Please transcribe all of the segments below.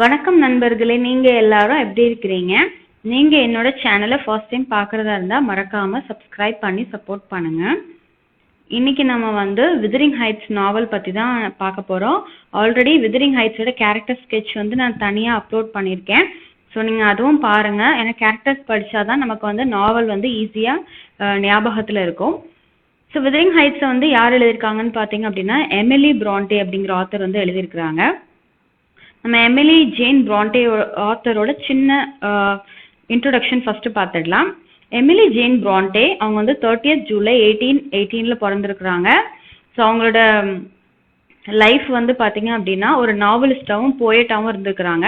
வணக்கம் நண்பர்களே, நீங்க எல்லாரும் எப்படி இருக்கிறீங்க? நீங்க என்னோட சேனலை ஃபர்ஸ்ட் டைம் பார்க்கறதா இருந்தா மறக்காம சப்ஸ்கிரைப் பண்ணி சப்போர்ட் பண்ணுங்க. இன்னைக்கு நம்ம வந்து விதரிங் ஹைட்ஸ் நாவல் பத்தி தான் பார்க்க போறோம். ஆல்ரெடி விதரிங் ஹைட்ஸோட கேரக்டர் ஸ்கெட்ச் வந்து நான் தனியா அப்லோட் பண்ணியிருக்கேன். ஸோ நீங்க அதுவும் பாருங்க. ஏன்னா கேரக்டர்ஸ் படிச்சாதான் நமக்கு வந்து நாவல் வந்து ஈஸியா ஞாபகத்துல இருக்கும். ஸோ விதரிங் ஹைட்ஸை வந்து யார் எழுதியிருக்காங்கன்னு பார்த்தீங்க அப்படின்னா எமிலி பிராண்டே அப்படிங்கிற ஆத்தர் வந்து எழுதியிருக்கிறாங்க. நம்ம எமிலி ஜேன் பிராண்டே ஆத்தரோட சின்ன இன்ட்ரோடக்ஷன் ஃபர்ஸ்ட் பார்த்துடலாம். எமிலி ஜேன் பிராண்டே அவங்க வந்து 30th ஜூலை 1818 பிறந்திருக்கிறாங்க. ஸோ அவங்களோட லைஃப் வந்து பார்த்தீங்க அப்படின்னா ஒரு நாவலிஸ்டாகவும் போயட்டாகவும் இருந்திருக்கிறாங்க.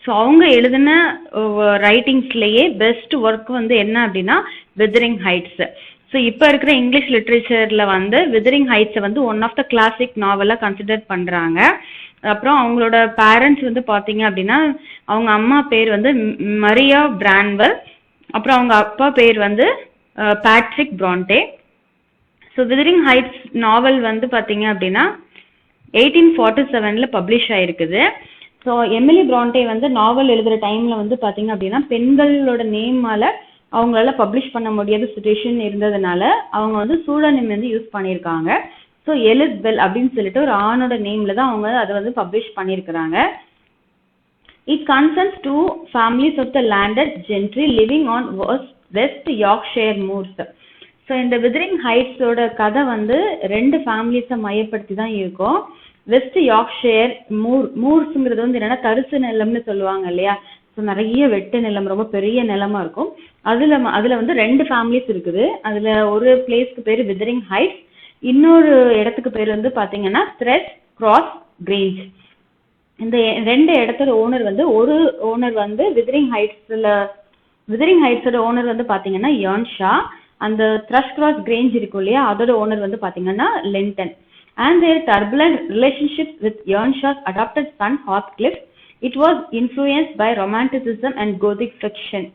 ஸோ அவங்க எழுதின ரைட்டிங்ஸ்லேயே பெஸ்ட் ஒர்க் வந்து என்ன அப்படின்னா விதரிங் ஹைட்ஸ். ஸோ இப்போ இருக்கிற இங்கிலீஷ் லிட்ரேச்சரில் வந்து விதரிங் ஹைட்ஸை வந்து ஒன் ஆஃப் த கிளாசிக் நாவலாக கன்சிடர் பண்ணுறாங்க. அப்புறம் அவங்களோட பேரண்ட்ஸ் வந்து பார்த்தீங்க அப்படின்னா அவங்க அம்மா பேர் வந்து மரியா பிரான்வெல், அப்புறம் அவங்க அப்பா பேர் வந்து பேட்ரிக் பிராண்டே. ஸோ விதரிங் ஹைட்ஸ் நாவல் வந்து பார்த்தீங்க அப்படின்னா 1847 பப்ளிஷ் ஆயிருக்குது. ஸோ எமிலி பிராண்டே வந்து நாவல் எழுதுகிற டைமில் வந்து பார்த்தீங்க அப்படின்னா பெண்களோட நேமால் அவங்களால பப்ளிஷ் பண்ண முடியாத சுச்சுவேஷன் இருந்ததுனால அவங்க வந்து சூடோனிம் வந்து யூஸ் பண்ணியிருக்காங்க. ஸோ எலிஸ்பெல் அப்படின்னு சொல்லிட்டு ஒரு ஆணோட நேம்ல தான் அவங்க அதை வந்து பப்ளிஷ் பண்ணியிருக்கிறாங்க. It concerns to families of the landed gentry living on West Yorkshire moors. So இந்த விதரிங் ஹைட்ஸோட கதை வந்து ரெண்டு ஃபேமிலிஸை மையப்படுத்தி தான் இருக்கும். வெஸ்ட் யார்க்ஷயர் மூர்ஸுங்கிறது வந்து என்னன்னா தரிசு நிலம்னு சொல்லுவாங்க இல்லையா. ஸோ நிறைய வெட்டு நிலம், ரொம்ப பெரிய நிலமா இருக்கும். அதுல வந்து ரெண்டு ஃபேமிலிஸ் இருக்குது. அதுல ஒரு பிளேஸ்க்கு பேர் விதரிங் ஹைட்ஸ், இன்னொரு இடத்துக்கு பேர் வந்து பாத்தீங்கன்னா த்ரெஸ் கிராஸ் கிரேஞ்ச். இந்த ரெண்டு இடத்தோட ஓனர் வந்து ஒரு ஓனர் வந்து விதரிங் ஹைட்ஸோட ஓனர் வந்து பாத்தீங்கன்னா யான்ஷா. அந்த த்ரஷ் கிராஸ் கிரேஞ்ச் இருக்கும் இல்லையா, அதோட ஓனர் வந்து பாத்தீங்கன்னா Linton. And their turbulent relationship with Earnshaw's adopted son Heathcliff. It was influenced by romanticism and gothic fiction.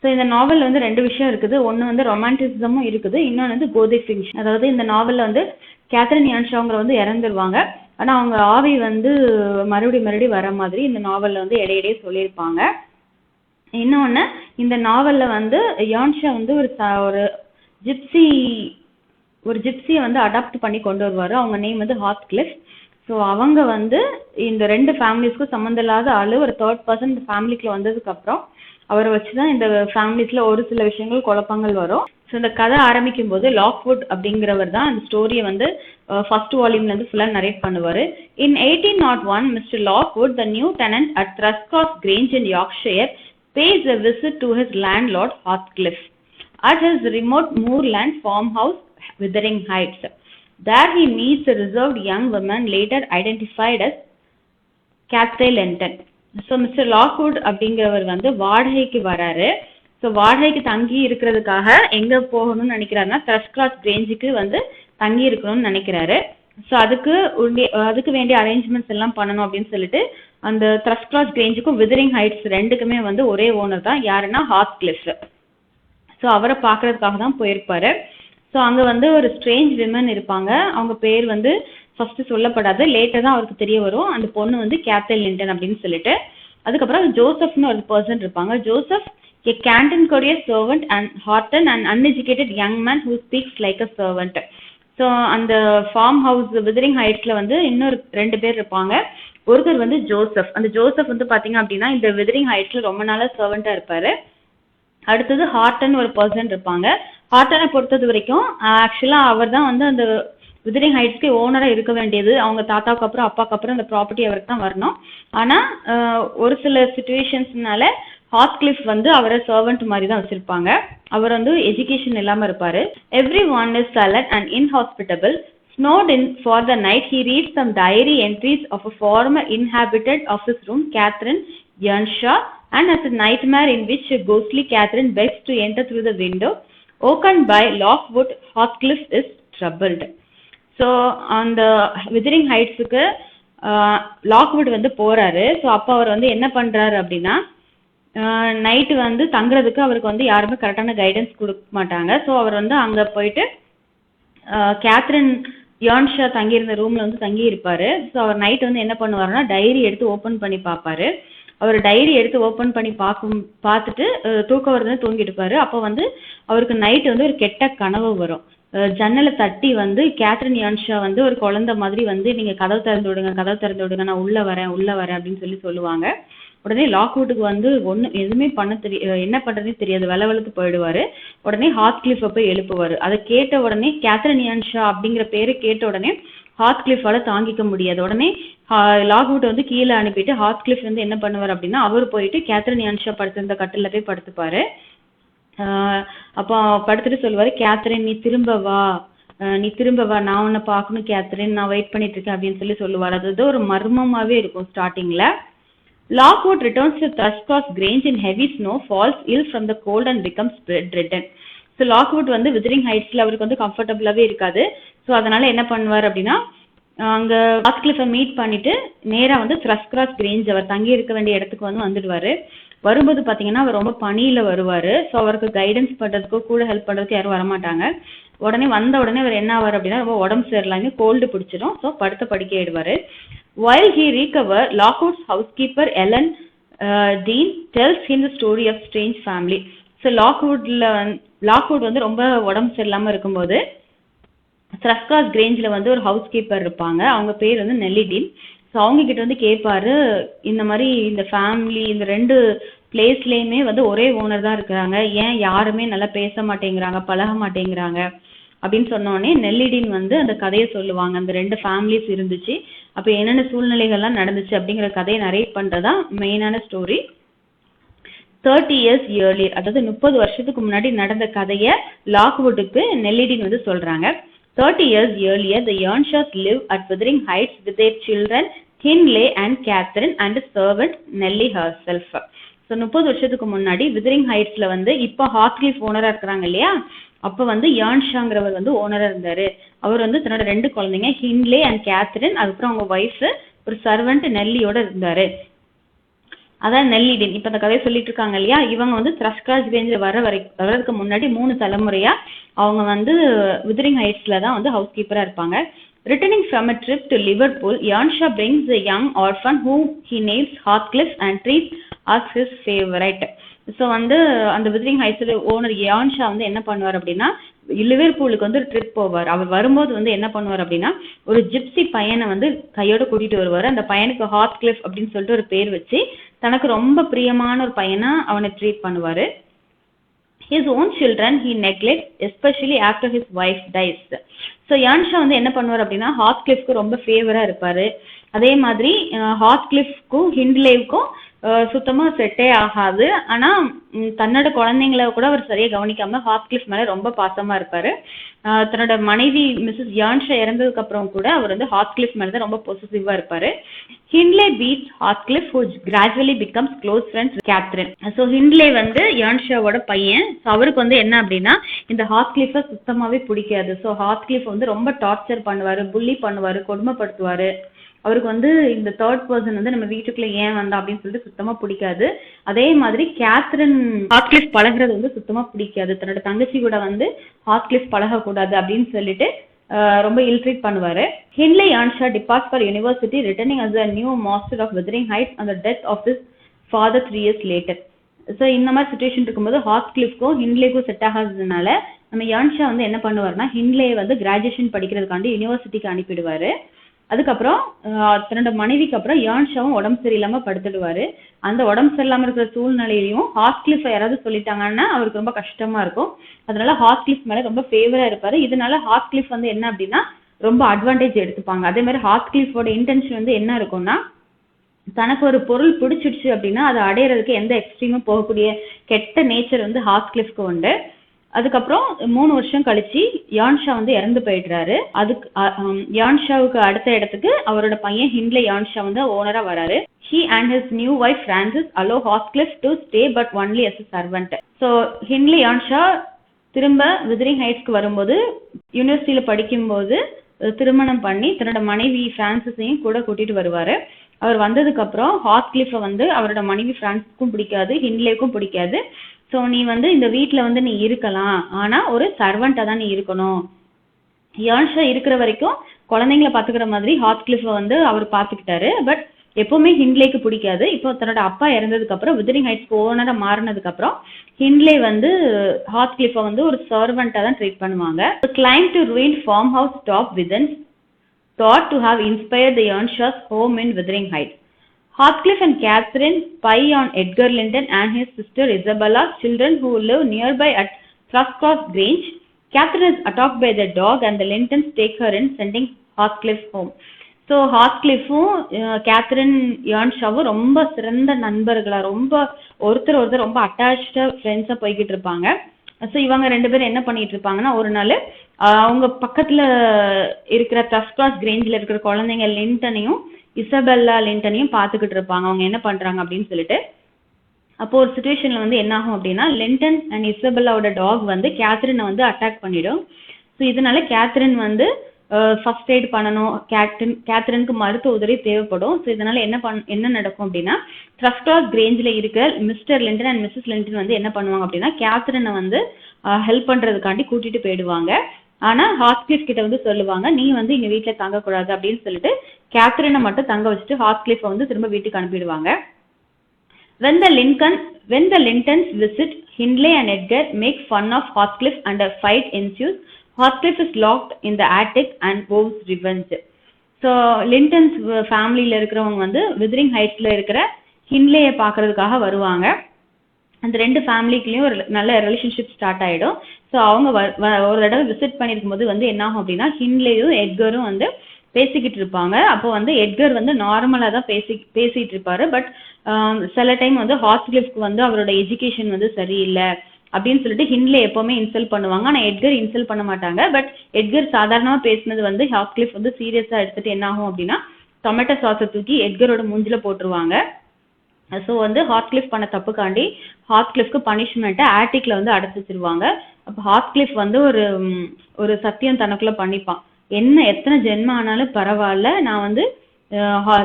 So இந்த நாவலில் வந்து ரெண்டு விஷயம் இருக்குது. ஒன்று வந்து ரொமான்டிசிசமும் இருக்குது, இன்னொன்று வந்து கோதிக் ஃபிக்ஷன். அதாவது இந்த நாவலில் வந்து கேத்ரின் யான்ஷாங்கிற வந்து இறந்துருவாங்க. ஆனால் அவங்க ஆவி வந்து மறுபடியும் வர மாதிரி இந்த நாவலில் வந்து இடையிடையே சொல்லியிருப்பாங்க. இன்னொன்று, இந்த நாவலில் வந்து யான்ஷா வந்து ஒரு ஜிப்சியை வந்து அடாப்ட் பண்ணி கொண்டு வருவார். அவங்க நேம் வந்து ஹாத்கிளிஃப். ஸோ அவங்க வந்து இந்த ரெண்டு ஃபேமிலிஸ்க்கும் சம்மந்தம் இல்லாத ஆள் ஒரு தேர்ட் பர்சன் இந்த ஃபேமிலிக்குள்ள வந்ததுக்கப்புறம் அவரை வச்சு தான் இந்த ஃபேமிலிஸ்ல ஒரு சில விஷயங்கள் குழப்பங்கள் வரும். ஸோ இந்த கதை ஆரம்பிக்கும் போது லாக்வுட் அப்படிங்கிறவர் தான் அந்த ஸ்டோரியை வந்து ஃபர்ஸ்ட் வால்யூம்ல இருந்து ஃபுல்லாக நரேட் பண்ணுவார். In 1801, Mr. Lockwood, the new tenant at Thrushcross Grange in Yorkshire, pays a visit to his landlord Heathcliff at his remote moorland farmhouse, Wuthering Heights. There he meets a reserved young woman later identified as Cathay Lenton. So mister Lockwood அப்படிங்கிறவர் வந்து வாடகைக்கு வராரு. So வாடகைக்கு தங்கி இருக்கிறதுக்காக எங்கே போகணும்னு நினைக்கிறாருன்னா த்ரஷ்கிராஸ் கிரேஞ்சுக்கு வந்து தங்கி இருக்கணும்னு நினைக்கிறாரு. ஸோ அதுக்கு வேண்டிய அரேஞ்ச்மெண்ட்ஸ் எல்லாம் பண்ணணும் அப்படின்னு சொல்லிட்டு அந்த த்ரஷ்கிராஸ் கிரேஞ்சுக்கும் விதரிங் ஹைட்ஸ் ரெண்டுக்குமே வந்து ஒரே ஓனர் தான், யாருன்னா ஹாத்கிளிஃப். ஸோ அவரை பார்க்கறதுக்காக தான் போயிருப்பாரு. ஸோ அங்கே வந்து ஒரு ஸ்ட்ரேஞ்ச் விமன் இருப்பாங்க. அவங்க பேர் வந்து ஃபர்ஸ்ட் சொல்லப்படாது, லேட்டர் தான் அவருக்கு தெரிய வரும். அந்த பொண்ணு வந்து கேத்தே லிண்டன் அப்படின்னு சொல்லிட்டு. அதுக்கப்புறம் ஜோசப்னு ஒரு பர்சன் இருப்பாங்க. Joseph a Canton courier servant and Horton, an uneducated young man who speaks like a servant. So அந்த ஃபார்ம் ஹவுஸ் விதரிங் ஹைட்ஸ்ல வந்து இன்னொரு ரெண்டு பேர் இருப்பாங்க. ஒருத்தர் வந்து ஜோசப். அந்த ஜோசப் வந்து பாத்தீங்க அப்படின்னா இந்த விதரிங் ஹைட்ஸ்ல ரொம்ப நாளா சர்வெண்டா இருப்பாரு. அடுத்தது ஹார்டன் ஒரு பர்சன் இருப்பாங்க. ஹார்டனை பொறுத்தது வரைக்கும் ஆக்சுவலா அவர் தான் வந்து அந்த விதரிங் ஹைட்ஸ்க்கு ஓனரா இருக்க வேண்டியது. அவங்க தாத்தாவுக்கு அப்புறம் அப்பாவுக்கு அப்புறம் அந்த ப்ராப்பர்ட்டி அவருக்கு தான் வரணும். ஆனா ஒரு சில சிச்சுவேஷன்ஸ்னால ஹாத்கிளிஃப் வந்து அவரை சர்வெண்ட் மாதிரி தான் வச்சிருப்பாங்க. அவர் வந்து எஜுகேஷன் இல்லாம இருப்பாரு. Everyone is silent and inhospitable. Snowed in for the night, he reads some diary entries of a former inhabitant of his room, Catherine Earnshaw, and has a nightmare in which a ghostly Catherine begs to enter through the window. Woken by Lockwood, Heathcliff is troubled. So அந்த withering ஹைட்ஸுக்கு Lockwood வந்து போறாரு. So அப்போ அவர் வந்து என்ன பண்றாரு அப்படின்னா night வந்து தங்குறதுக்கு அவருக்கு வந்து யாருமே கரெக்டான கைடன்ஸ் கொடுக்க மாட்டாங்க. ஸோ அவர் வந்து அங்கே போயிட்டு கேத்ரின் யான்ஷா தங்கியிருந்த ரூம்ல வந்து தங்கி இருப்பாரு. ஸோ அவர் நைட் வந்து என்ன பண்ணுவாருன்னா டைரி எடுத்து ஓப்பன் பண்ணி பார்ப்பாரு. அவர் டைரி எடுத்து ஓப்பன் பண்ணி பார்த்துட்டு தூக்கம் வருதுன்னு தூங்கிட்டு இருப்பாரு. அப்போ வந்து அவருக்கு நைட்டு வந்து ஒரு கெட்ட கனவு வரும். ஜன்னலை தட்டி வந்து கேத்ரின் யான்ஷா வந்து ஒரு குழந்தை மாதிரி வந்து நீங்க கதவு திறந்து விடுங்க, கதவு திறந்து விடுங்க, நான் உள்ள வரேன் அப்படின்னு சொல்லுவாங்க. உடனே லாக்வுட்டுக்கு வந்து எதுவுமே என்ன பண்றதுனே தெரியாது, வெளவெளுத்து போயிடுவாரு. உடனே ஹாத்கிளிஃபை போய் எழுப்புவாரு. அதை கேட்ட உடனே கேத்ரின் யான்ஷா அப்படிங்கிற பேரை கேட்ட உடனே ஹாத்கிளிஃபால தாங்கிக்க முடியாது. உடனே லாக்வுட் வந்து கீழே அனுப்பிட்டு ஹாத்கிளிஃப் வந்து என்ன பண்ணுவார் அப்படின்னா அவர் போயிட்டு கேத்ரின் யான்ஷா படுத்திருந்த கட்டில போய் படுத்துப்பாரு. அப்போ படுத்துட்டு சொல்லுவாரு, கேத்ரின் நீ திரும்ப வா, நான் உன்னை பார்க்கணும் கேத்ரின், நான் வெயிட் பண்ணிட்டு இருக்கேன் அப்படின்னு சொல்லுவார். அது ஒரு மர்மமாவே இருக்கும் ஸ்டார்டிங்ல. Lockwood returns to Thrushcross Grange in heavy snow, falls ill from the cold and becomes bedridden. So Lockwood வந்து விதரிங் ஹைட்ஸ்ல அவருக்கு வந்து கம்ஃபர்டபுளாவே இருக்காது. ஸோ அதனால என்ன பண்ணுவார் அப்படின்னா அங்க ஹாத்கிளிஃபை மீட் பண்ணிட்டு நேரா வந்து த்ரஷ்கிராஸ் கிரேஞ்ச் அவர் தங்கி இருக்க வேண்டிய இடத்துக்கு வந்து வந்துடுவாரு. வரும்போது பாத்தீங்கன்னா அவர் ரொம்ப பனியில வருவாரு. ஸோ அவருக்கு கைடன்ஸ் பண்றதுக்கோ கூட ஹெல்ப் பண்றதுக்கு யாரும் வரமாட்டாங்க. வந்த உடனே அவர் என்ன ஆவார் அப்படின்னா ரொம்ப உடம்பு சரியில்லாம கோல்டு பிடிச்சிடும். ஸோ படுக்கை ஆயிடுவாரு. While he recovers, Lockwood's housekeeper Ellen Dean tells him the story of strange family. So Lockwood வந்து ரொம்ப உடம்பு சரியில்லாம இருக்கும்போது த்ரஷ்கிராஸ் கிரேஞ்சில் வந்து ஒரு ஹவுஸ் கீப்பர் இருப்பாங்க. அவங்க பேர் வந்து நெல்லி டீன். ஸோ அவங்க கிட்ட வந்து கேட்பாரு, இந்த மாதிரி இந்த ஃபேமிலி இந்த 2 பிளேஸ்லேயுமே வந்து ஒரே ஓனர் தான் இருக்கிறாங்க, ஏன் யாருமே நல்லா பேச மாட்டேங்கிறாங்க, பழக மாட்டேங்கிறாங்க அப்படின்னு சொன்னோடனே நெல்லிடீன் வந்து அந்த கதையை சொல்லுவாங்க. அந்த 2 ஃபேமிலிஸ் இருந்துச்சு, அப்போ என்னென்ன சூழ்நிலைகள்லாம் நடந்துச்சு அப்படிங்கிற கதையை நரேட் பண்ணுறதா மெயினான ஸ்டோரி. 30 years earlier, அதாவது 30 வருஷத்துக்கு முன்னாடி நடந்த கதையை லாக்வுட்டுக்கு நெல்லிடீன் வந்து சொல்றாங்க. 30 years earlier, the Earnshaws live at Wuthering Heights with their children Hindley and Catherine and a servant Nellie herself. So 30 வருஷத்துக்கு முன்னாடி விதரிங் ஹைட்ஸ்ல வந்து இப்போ ஹாத்கிளிஃப் ஓனரா இருக்கிறாங்க இல்லையா, அப்போ வந்து யான்ஷாங்கிறவர் வந்து ஓனரா இருந்தாரு. அவர் வந்து தன்னோட 2 குழந்தைங்க ஹின்லே அண்ட் கேத்ரின், அதுக்கப்புறம் அவங்க ஒய்ஃப், ஒரு சர்வெண்ட் நெல்லியோட இருந்தாரு. அதான் நெல்லிடீன். இப்போ அந்த கதையை சொல்லிட்டு இருக்காங்க இல்லையா, இவங்க வந்து த்ரஷ்கிராஸ் கிரேஞ்சில் வர்றதுக்கு முன்னாடி 3 தலைமுறையா அவங்க வந்து விதரிங் ஹைட்ஸ்ல தான் வந்து ஹவுஸ் கீப்பரா இருப்பாங்க. Returning from a trip to Liverpool, Earnshaw brings a young orphan whom he names Heathcliff and treats as his favorite. So வந்து அந்த விதரிங் ஹைட்ஸ் ஓனர் யான்ஷா வந்து என்ன பண்ணுவார் அப்படின்னா லிவர்பூலுக்கு வந்து ஒரு ட்ரிப் போவார். அவர் வரும்போது வந்து என்ன பண்ணுவார் அப்படின்னா ஒரு ஜிப்சி பையனை வந்து கையோட கூட்டிட்டு வருவார். அந்த பையனுக்கு ஹாத்கிளிஃப் அப்படின்னு சொல்லிட்டு ஒரு பேர் வச்சு தனக்கு ரொம்ப பிரியமான ஒரு பையனா அவனை ட்ரீட் பண்ணுவாரு. His own children he neglects, especially after his wife dies. So Earnshaw வந்து என்ன பண்ணுவார் அப்படின்னா ஹாத்கிளிஃப்க்கு ரொம்ப ஃபேவரா இருப்பாரு. அதே மாதிரி ஹாத்கிளிஃப்க்கும் ஹிண்ட்லேவுக்கும் சுத்தமா செட்டே ஆகாது. ஆனா தன்னோட குழந்தைங்கள கூட அவர் சரியா கவனிக்காம ஹாத்கிளிஃப் மேல ரொம்ப பாசமா இருப்பாரு. தன்னோட மனைவி மிஸ்ஸஸ் யான்ஷா இறந்ததுக்கு அப்புறம் கூட அவர் வந்து ஹாத்கிளிஃப் மேலதான் ரொம்ப பொசிட்டிவா இருப்பாரு. Hindley beats Heathcliff who gradually becomes close friends with Catherine. So Hindley வந்து யான்ஷாவோட பையன். ஸோ அவருக்கு வந்து என்ன அப்படின்னா இந்த ஹாத்கிளிஃபை சுத்தமாவே பிடிக்காது. ஸோ ஹாத்கிளிஃப் வந்து ரொம்ப டார்ச்சர் பண்ணுவாரு, புள்ளி பண்ணுவாரு, கொடுமைப்படுத்துவாரு. அவருக்கு வந்து இந்த 3rd person வந்து நம்ம வீட்டுக்குள்ள ஏன் வந்தா அப்படின்னு சொல்லிட்டு சுத்தமா பிடிக்காது. அதே மாதிரி கேத்ரின் ஹாத்கிளிஃப் பழகிறது வந்து சுத்தமா பிடிக்காது. தன்னோட தங்கச்சி கூட வந்து ஹாத்கிளிஃப் பழகக்கூடாது அப்படின்னு சொல்லிட்டு ரொம்ப இல்ட்ரீட் பண்ணுவாரு. Hindley Earnshaw departs for university, returning as a new master of Wuthering Heights on the death of his father 3 years later. So இந்த மாதிரி சுச்சுவேஷன் இருக்கும்போது ஹாத்கிளிஃப்க்கும் ஹின்லேக்கும் செட் ஆகாததுனால நம்ம யான்ஷா வந்து என்ன பண்ணுவாருன்னா ஹின்லே வந்து கிராஜுவேஷன் படிக்கிறதுக்காண்டி யூனிவர்சிட்டிக்கு அனுப்பிடுவாரு. அதுக்கப்புறம் தன்னோட மனைவிக்கு அப்புறம் யான்ஷாவும் உடம்பு சரியில்லாம படுத்துடுவாரு. அந்த உடம்பு சரியில்லாம இருக்கிற சூழ்நிலையிலையும் ஹாத்கிளிஃப் யாராவது சொல்லிட்டாங்கன்னா அவருக்கு ரொம்ப கஷ்டமா இருக்கும். அதனால ஹாத்கிளிஃப் மேல ரொம்ப ஃபேவரா இருப்பாரு. இதனால ஹாத்கிளிஃப் வந்து என்ன அப்படின்னா ரொம்ப அட்வான்டேஜ் எடுத்துப்பாங்க. அதே மாதிரி ஹாத்கிளிஃபோட இன்டென்ஷன் வந்து என்ன இருக்கும்னா தனக்கு ஒரு பொருள் பிடிச்சிடுச்சு அப்படின்னா அதை அடையிறதுக்கு எந்த எக்ஸ்ட்ரீமும் போகக்கூடிய கெட்ட நேச்சர் வந்து ஹாத்கிளிஃப்க்கு உண்டு. அதுக்கப்புறம் 3 வருஷம் கழிச்சு யான்ஷா வந்து இறந்து போயிடுறாரு. யான்ஷாவுக்கு அடுத்த இடத்துக்கு அவரோட பையன் ஹின்லே யான்ஷா வந்து ஓனரா வராரு. He and his new wife Frances allow Heathcliff to stay but only as a servant. So ஹின்லே யான்ஷா திரும்ப விதரிங் ஹைட்ஸ்க்கு வரும்போது யூனிவர்சிட்டியில படிக்கும்போது திருமணம் பண்ணி தன்னோட மனைவி பிரான்சிஸையும் கூட கூட்டிட்டு வருவாரு. அவர் வந்ததுக்கு அப்புறம் ஹாத்கிளிஃபை வந்து அவரோட மனைவி பிரான்சிஸ்க்கும் பிடிக்காது, ஹின்லேக்கும் பிடிக்காது. ஸோ நீ வந்து இந்த வீட்டில் வந்து நீ இருக்கலாம், ஆனால் ஒரு சர்வெண்ட்டாக தான் நீ இருக்கணும். யான்ஷா இருக்கிற வரைக்கும் குழந்தைங்களை பார்த்துக்கிற மாதிரி ஹாத்கிளிஃபை வந்து அவர் பார்த்துக்கிட்டாரு. பட் எப்பவுமே ஹிண்ட்லேக்கு பிடிக்காது. இப்போ தன்னோட அப்பா இறந்ததுக்கு அப்புறம் விதரிங் ஹைட்ஸ்க்கு ஓனரா மாறினதுக்கு அப்புறம் ஹிண்ட்லே வந்து ஹாத்கிளிஃபை வந்து ஒரு சர்வெண்டா தான் ட்ரீட் பண்ணுவாங்க. Claim to ruined farmhouse top within thought to have inspired the Earnshaws' home in Wuthering Heights. Heathcliff and Catherine spy on Edgar Linton and his sister Isabella, children who live nearby at Thrushcross Grange. Catherine is attacked by the dog and the Lintons take her in, sending Heathcliff home. So ஹாத்கிளிஃபும் Catherine ஏர்ன்ஷாவும் ரொம்ப சிறந்த நண்பர்களா, ரொம்ப ஒருத்தர் ரொம்ப அட்டாச்சா ஃப்ரெண்ட்ஸா போய்கிட்டு இருப்பாங்க. ஸோ இவங்க 2 பேரும் என்ன பண்ணிட்டு இருப்பாங்கன்னா, ஒரு நாள் அவங்க பக்கத்துல இருக்கிற த்ரஷ்கிராஸ் கிரேஞ்சில் இருக்கிற குழந்தைங்க லிண்டனையும் இசபெல்லா லிண்டனையும் பார்த்துக்கிட்டு இருப்பாங்க அவங்க என்ன பண்றாங்க அப்படின்னு சொல்லிட்டு. அப்போ ஒரு சுச்சுவேஷன்ல வந்து என்ன ஆகும் அப்படின்னா, லிண்டன் அண்ட் இசபெல்லாவோட டாக் வந்து கேத்ரினை வந்து அட்டாக் பண்ணிடும். ஸோ இதனால கேத்ரின் வந்து ஃபர்ஸ்ட் எய்ட் பண்ணணும், கேத்ரினுக்கு மருத்துவ உதவி தேவைப்படும். ஸோ இதனால என்ன நடக்கும் அப்படின்னா, த்ரஷ்கிராஸ் கிரேஞ்சில் இருக்கிற mister Linton and missus Linton வந்து என்ன பண்ணுவாங்க அப்படின்னா, கேத்ரினை வந்து ஹெல்ப் பண்றதுக்காண்டி கூட்டிட்டு போயிடுவாங்க. ஆனா ஹாத்கிளிஃப் கிட்ட வந்து சொல்லுவாங்க, நீ வந்து இங்க வீட்டுல தங்கக்கூடாது அப்படின்னு சொல்லிட்டு கேத்ரினை மட்டும் தங்க வச்சுட்டு ஹாத்கிளிஃபை வந்து திரும்ப வீட்டுக்கு அனுப்பிடுவாங்க. When the Lintons visit, Hindley and Edgar make fun of Heathcliff and a fight ensues. Heathcliff is locked in the attic and vows revenge. So Lintons ஃபேமிலியில் இருக்கிறவங்க வந்து விதரிங் ஹைட்ஸில் இருக்கிற ஹிண்ட்லேயை பார்க்கறதுக்காக வருவாங்க. அந்த 2 ஃபேமிலிக்குலேயும் ஒரு நல்ல ரிலேஷன்ஷிப் ஸ்டார்ட் ஆகிடும். ஸோ அவங்க ஒரு தடவை விசிட் பண்ணியிருக்கும் போது வந்து என்ன ஆகும் அப்படின்னா, ஹிண்ட்லேயும் எட்கரும் வந்து பேசிக்கிட்டு இருப்பாங்க. அப்போ வந்து எட்கர் வந்து நார்மலாக தான் பேசிகிட்டு இருப்பாரு. பட் சில டைம் வந்து ஹாத்கிளிஃப்க்கு வந்து அவரோட எஜுகேஷன் வந்து சரியில்லை அப்படின்னு சொல்லிட்டு ஹிண்ட்லே எப்பவுமே இன்சல்ட் பண்ணுவாங்க. ஆனால் எட்கர் இன்சல்ட் பண்ண மாட்டாங்க. பட் எட்கர் சாதாரணமாக பேசினது வந்து ஹாத்கிளிஃப் வந்து சீரியஸாக எடுத்துட்டு என்ன ஆகும் அப்படின்னா, டொமேட்டோ சாஸை தூக்கி எட்கரோட மூஞ்சில போட்டுருவாங்க. ஸோ வந்து ஹாத்கிளிஃப் பண்ண தப்புக்காண்டி ஹாத்கிளிஃப்க்கு பனிஷ்மெண்ட்டை ஆட்டிக்ல வந்து அடைச்சி வச்சிருவாங்க. அப்போ ஹாத்கிளிஃப் வந்து ஒரு சத்தியம் தனக்குள்ள பண்ணிப்பான், எத்தனை ஜென்மம் ஆனாலும் பரவாயில்ல, நான் வந்து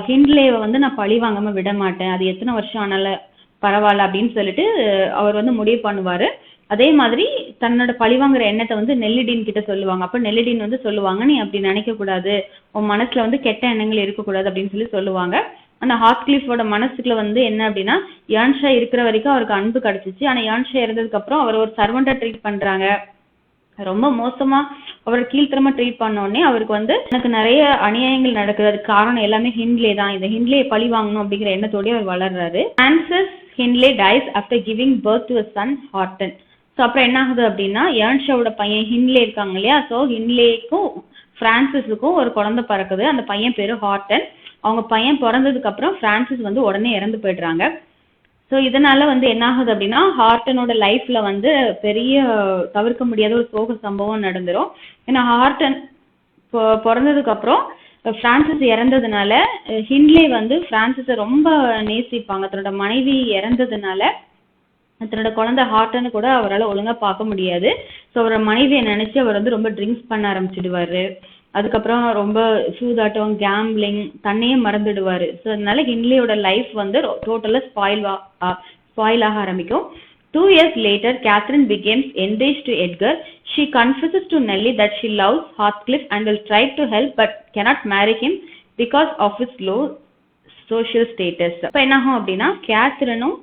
ஹிண்ட்லேவை வந்து நான் பழி வாங்காம விட மாட்டேன், அது எத்தனை வருஷம் ஆனாலும் பரவாயில்ல அப்படின்னு சொல்லிட்டு அவர் வந்து முடிவு பண்ணுவாரு. அதே மாதிரி தன்னோட பழிவாங்கிற எண்ணத்தை வந்து நெல்லிடீன் கிட்ட சொல்லுவாங்க. அப்ப நெல்லிடீன் வந்து சொல்லுவாங்க, நீ அப்படி நினைக்க கூடாது, உன் மனசுல வந்து கெட்ட எண்ணங்கள் இருக்கக்கூடாது அப்படின்னு சொல்லி சொல்லுவாங்க. ஆனா ஹாத்கிளிஃபோட மனசுக்குள்ள வந்து என்ன அப்படின்னா, ஏர்ன்ஷா இருக்கிற வரைக்கும் அவருக்கு அன்பு கிடைச்சிச்சு. ஆனா ஏர்ன்ஷா இறந்ததுக்கு அப்புறம் அவர் ஒரு சர்வெண்டா ட்ரீட் பண்றாங்க, ரொம்ப மோசமா அவரை கீழ்த்தரமா ட்ரீட் பண்ண உடனே அவருக்கு வந்து எனக்கு நிறைய அநியாயங்கள் நடக்குது, அதுக்கு காரணம் எல்லாமே ஹிண்ட்லே தான், இந்த ஹிண்ட்லேயை பழி வாங்கணும் அப்படிங்கிற எண்ணத்தோடய அவர் வளர்றாரு. Frances Hindley dies after giving birth to a son, Horton. So அப்புறம் என்ன ஆகுது அப்படின்னா, ஏர்ன்ஷாவோட பையன் ஹிண்ட்லே இருக்காங்க இல்லையா, ஸோ ஹிண்ட்லேக்கும் பிரான்சிஸுக்கும் ஒரு குழந்தை பிறக்குது. அந்த பையன் பேரு ஹார்டன். அவங்க பையன் பிறந்ததுக்கு அப்புறம் பிரான்சிஸ் வந்து உடனே இறந்து போயிடுறாங்க. ஸோ இதனால வந்து என்ன ஆகுது அப்படின்னா, ஹார்ட்டனோட லைஃப்ல வந்து பெரிய தவிர்க்க முடியாத ஒரு சோக சம்பவம் நடந்துரும். ஏன்னா ஹார்டன் பிறந்ததுக்கு அப்புறம் பிரான்சிஸ் இறந்ததுனால ஹிண்ட்லே வந்து பிரான்சிஸை ரொம்ப நேசிப்பாங்க. தன்னோட மனைவி இறந்ததுனால தன்னோட குழந்தை ஹார்ட்டனு கூட அவரால் ஒழுங்கா பார்க்க முடியாது. ஸோ அவரோட மனைவியை நினைச்சு அவர் வந்து ரொம்ப ட்ரிங்க்ஸ் பண்ண ஆரம்பிச்சிடுவாரு. அதுக்கப்புறம் ரொம்ப சூதாட்டம், கேம்பிளிங், தன்னையே மறந்துடுவாரு. ஸோ அதனால ஹிண்ட்லேயோட லைஃப் வந்து டோட்டலாக ஸ்பாயில் ஆக ஆரம்பிக்கும். 2 years later, Catherine becomes engaged to Edgar. She confesses to Nellie that she loves Heathcliff and will try to help but cannot marry him because of his low social status. இப்போ என்ன ஆகும் அப்படின்னா, கேத்ரினும்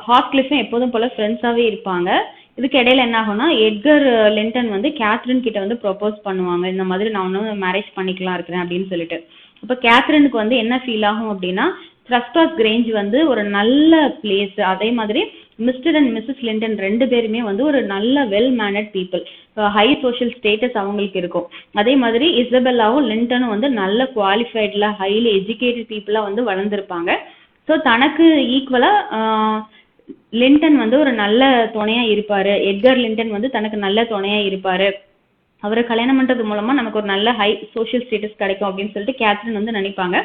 ஹாத்கிளிஃபும் எப்போதும் போல ஃப்ரெண்ட்ஸாகவே இருப்பாங்க. இதுக்கு இடையில என்ன ஆகும்னா, எட்கர் லிண்டன் வந்து கேத்ரின் கிட்ட வந்து ப்ரொபோஸ் பண்ணுவாங்க, இந்த மாதிரி நான் ஒன்றும் மேரேஜ் பண்ணிக்கலாம் இருக்கிறேன் அப்படின்னு சொல்லிட்டு. இப்போ கேத்ரினுக்கு வந்து என்ன ஃபீல் ஆகும் அப்படின்னா, த்ரஷ்கிராஸ் கிரேஞ்ச் வந்து ஒரு நல்ல பிளேஸ், அதே மாதிரி மிஸ்டர் அண்ட் மிஸ்ஸஸ் லிண்டன் 2 பேருமே வந்து ஒரு நல்ல well mannered people, high social status அவங்களுக்கு இருக்கும். அதே மாதிரி இசபெல்லாவும் லிண்டனும் வந்து நல்ல குவாலிஃபைட்ல ஹைலி எஜுகேட்டட் பீப்புளாக வந்து வளர்ந்துருப்பாங்க. ஸோ தனக்கு ஈக்குவலாக லிண்டன் வந்து ஒரு நல்ல துணையா இருப்பாரு, எட்கர் லிண்டன் வந்து தனக்கு நல்ல துணையா இருப்பாரு, அவரை கல்யாணம் பண்றது மூலமா நமக்கு ஒரு நல்ல ஹை சோஷியல் ஸ்டேட்டஸ் கிடைக்கும் அப்படின்னு சொல்லிட்டு கேத்ரின் வந்து நினைப்பாங்க.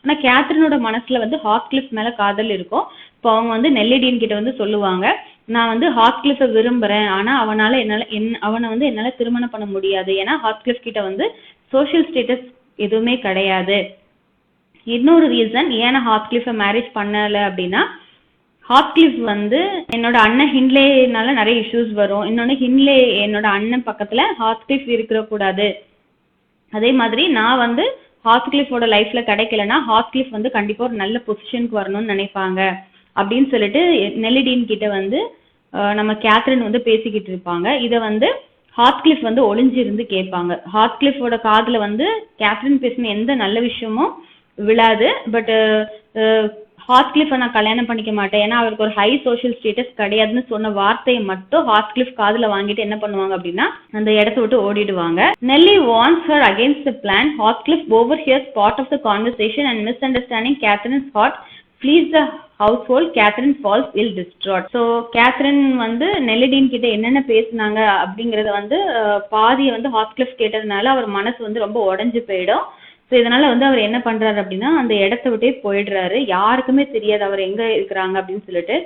ஆனா கேத்ரினோட மனசுல வந்து ஹாத்கிளிஃப் மேல காதல் இருக்கும். இப்போ அவங்க வந்து நெல்லிடீன் கிட்ட வந்து சொல்லுவாங்க, நான் வந்து ஹாத்கிளிஃபை விரும்புறேன், ஆனா அவனை வந்து என்னால திருமணம் பண்ண முடியாது, ஏன்னா ஹாத்கிளிஃப் கிட்ட வந்து சோஷியல் ஸ்டேட்டஸ் எதுவுமே கிடையாது. இன்னொரு ரீசன் ஏன்னா ஹாத்கிளிஃபை மேரேஜ் பண்ணல அப்படின்னா, ஹாத்கிளிஃப் வந்து என்னோட அண்ணன் ஹிண்ட்லேனால நிறைய இஷ்யூஸ் வரும், இன்னொன்று ஹிண்ட்லே என்னோட அண்ணன் பக்கத்துல ஹாத்கிளிஃப் இருக்கக்கூடாது, அதே மாதிரி நான் வந்து ஹார்த்கிளிஃபோட லைஃப்ல கிடைக்கலன்னா ஹார்த்கிளிஃப் வந்து கண்டிப்பா ஒரு நல்ல பொசிஷனுக்கு வரணும்னு நினைப்பாங்க அப்படின்னு சொல்லிட்டு நெல்லி டீன் கிட்ட வந்து நம்ம கேத்ரின் வந்து பேசிக்கிட்டு இருப்பாங்க. இதை வந்து ஹார்த்கிளிஃப் வந்து ஒளிஞ்சிருந்து கேட்பாங்க. ஹார்த்கிளிஃபோட காதுல வந்து கேத்ரின் பேசின எந்த நல்ல விஷயமும் விழாது. பட் ஹார்த்கிளிஃபை நான் கல்யாணம் பண்ணிக்க மாட்டேன் ஏன்னா அவருக்கு ஒரு ஹை சோஷியல் ஸ்டேட்டஸ் கிடையாதுன்னு சொன்ன வார்த்தையை மட்டும் ஹார்த்கிளிஃப் காதுல வாங்கிட்டு என்ன பண்ணுவாங்க அப்படின்னா அந்த இடத்த விட்டு ஓடிடுவாங்க. Nelly warns her against the plan. Heathcliff overhears part of the conversation and misunderstanding Catherine's heart flees the household. Catherine falls ill distraught. So Catherine வந்து நெல்லிடீன் கிட்ட என்னென்ன பேசினாங்க அப்படிங்கறத வந்து பாதியை வந்து ஹார்த்கிளிஃப் கேட்டதுனால அவர் மனசு வந்து ரொம்ப உடஞ்சு போயிடும். ஸோ இதனால வந்து அவர் என்ன பண்றாரு அப்படின்னா அந்த இடத்த விட்டே போயிடுறாரு. யாருக்குமே தெரியாது அவர் எங்க இருக்கிறாங்க அப்படின்னு சொல்லிட்டு.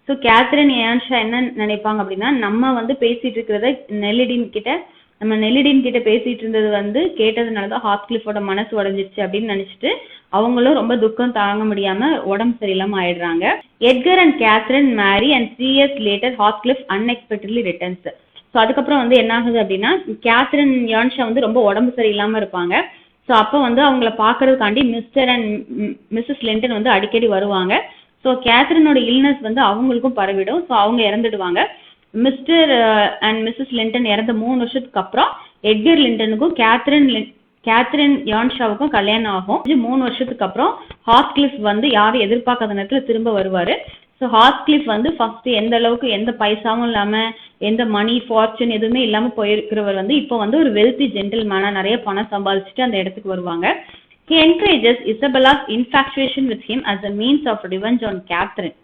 ஸோ கேத்ரின் ஏன்ஷா என்ன நினைப்பாங்க அப்படின்னா நம்ம வந்து பேசிட்டு இருக்கிறத நெல்லிடீன் கிட்ட பேசிட்டு இருந்தது வந்து கேட்டதுனாலதான் ஹார்த்கிளிஃபோட மனசு உடஞ்சிருச்சு அப்படின்னு நினைச்சிட்டு அவங்களும் ரொம்ப துக்கம் தாங்க முடியாம உடம்பு சரியில்லாம ஆயிடுறாங்க. Edgar and Catherine marry and 3 years later Heathcliff unexpectedly returns. So அதுக்கப்புறம் வந்து என்ன ஆகுது அப்படின்னா கேத்ரின் யான்ஷா வந்து ரொம்ப உடம்பு சரியில்லாம இருப்பாங்க. ஸோ அப்போ வந்து அவங்கள பார்க்கறதுக்காண்டி மிஸ்டர் அண்ட் மிஸ்ஸஸ் லிண்டன் வந்து அடிக்கடி வருவாங்க. ஸோ கேத்ரினோட இல்னஸ் வந்து அவங்களுக்கும் பரவிடும். ஸோ அவங்க இறந்துடுவாங்க. மிஸ்டர் அண்ட் மிஸ்ஸஸ் லிண்டன் இறந்த 3 வருஷத்துக்கு அப்புறம் எட்கர் லிண்டனுக்கும் கேத்ரின் யான்ஷாவுக்கும் கல்யாணம் ஆகும். 3 வருஷத்துக்கு அப்புறம் ஹார்த்கிளிஃப் வந்து யாரும் எதிர்பார்க்காத நேரத்தில் திரும்ப வருவாரு. ஸோ ஹார்த்கிளிஃப் வந்து ஃபர்ஸ்ட் எந்த அளவுக்கு எந்த பைசாவும் இல்லாம எந்த மணி ஃபார்ச்சூன் எதுவுமே இல்லாம போயிருக்கிறவர் வந்து இப்போ வந்து ஒரு வெல்தி ஜென்டில்மேனா நிறைய பணம் சம்பாதிச்சுட்டு அந்த இடத்துக்கு வருவாங்க. He encourages Isabella's infatuation with him as a means of revenge on Catherine.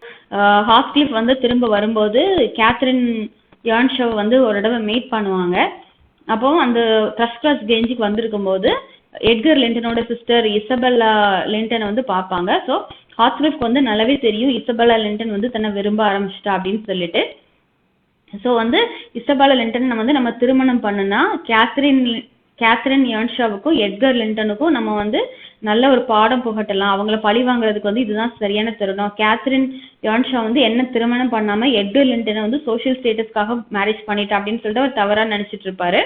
ஹார்த்கிளிஃப் வந்து திரும்ப வரும்போது கேத்ரின் யான்ஷாவை வந்து ஒரு தடவை மீட் பண்ணுவாங்க. அப்போ அந்த ட்ரஸ்ட் கிளாஸ் கேஞ்சுக்கு வந்திருக்கும் போது எட்கர் லிண்டனோட சிஸ்டர் இசபெல்லா லிண்டன் வந்து பார்ப்பாங்க. ஸோ ஹார்த்கிளிஃப்க்கு வந்து நல்லாவே தெரியும் இசபெல்லா லிண்டன் வந்து தன்னை விரும்ப ஆரம்பிச்சிட்டா அப்படின்னு சொல்லிட்டு. ஸோ வந்து இசபெல்லா லிண்டன் வந்து நம்ம திருமணம் பண்ணுனா கேத்ரின் யான்ஷாவுக்கும் எட்கர் லிண்டனுக்கும் நம்ம வந்து நல்ல ஒரு பாடம் புகட்டலாம். அவங்கள பழி வாங்குறதுக்கு வந்து இதுதான் சரியான தருணம். கேத்ரின் யான்ஷா வந்து என்ன திருமணம் பண்ணாம எட்கர் லிண்டனை வந்து சோஷியல் ஸ்டேட்டஸ்க்காக மேரேஜ் பண்ணிட்டா அப்படின்னு சொல்லிட்டு அவர் தவறா நினைச்சிட்டு இருப்பாரு.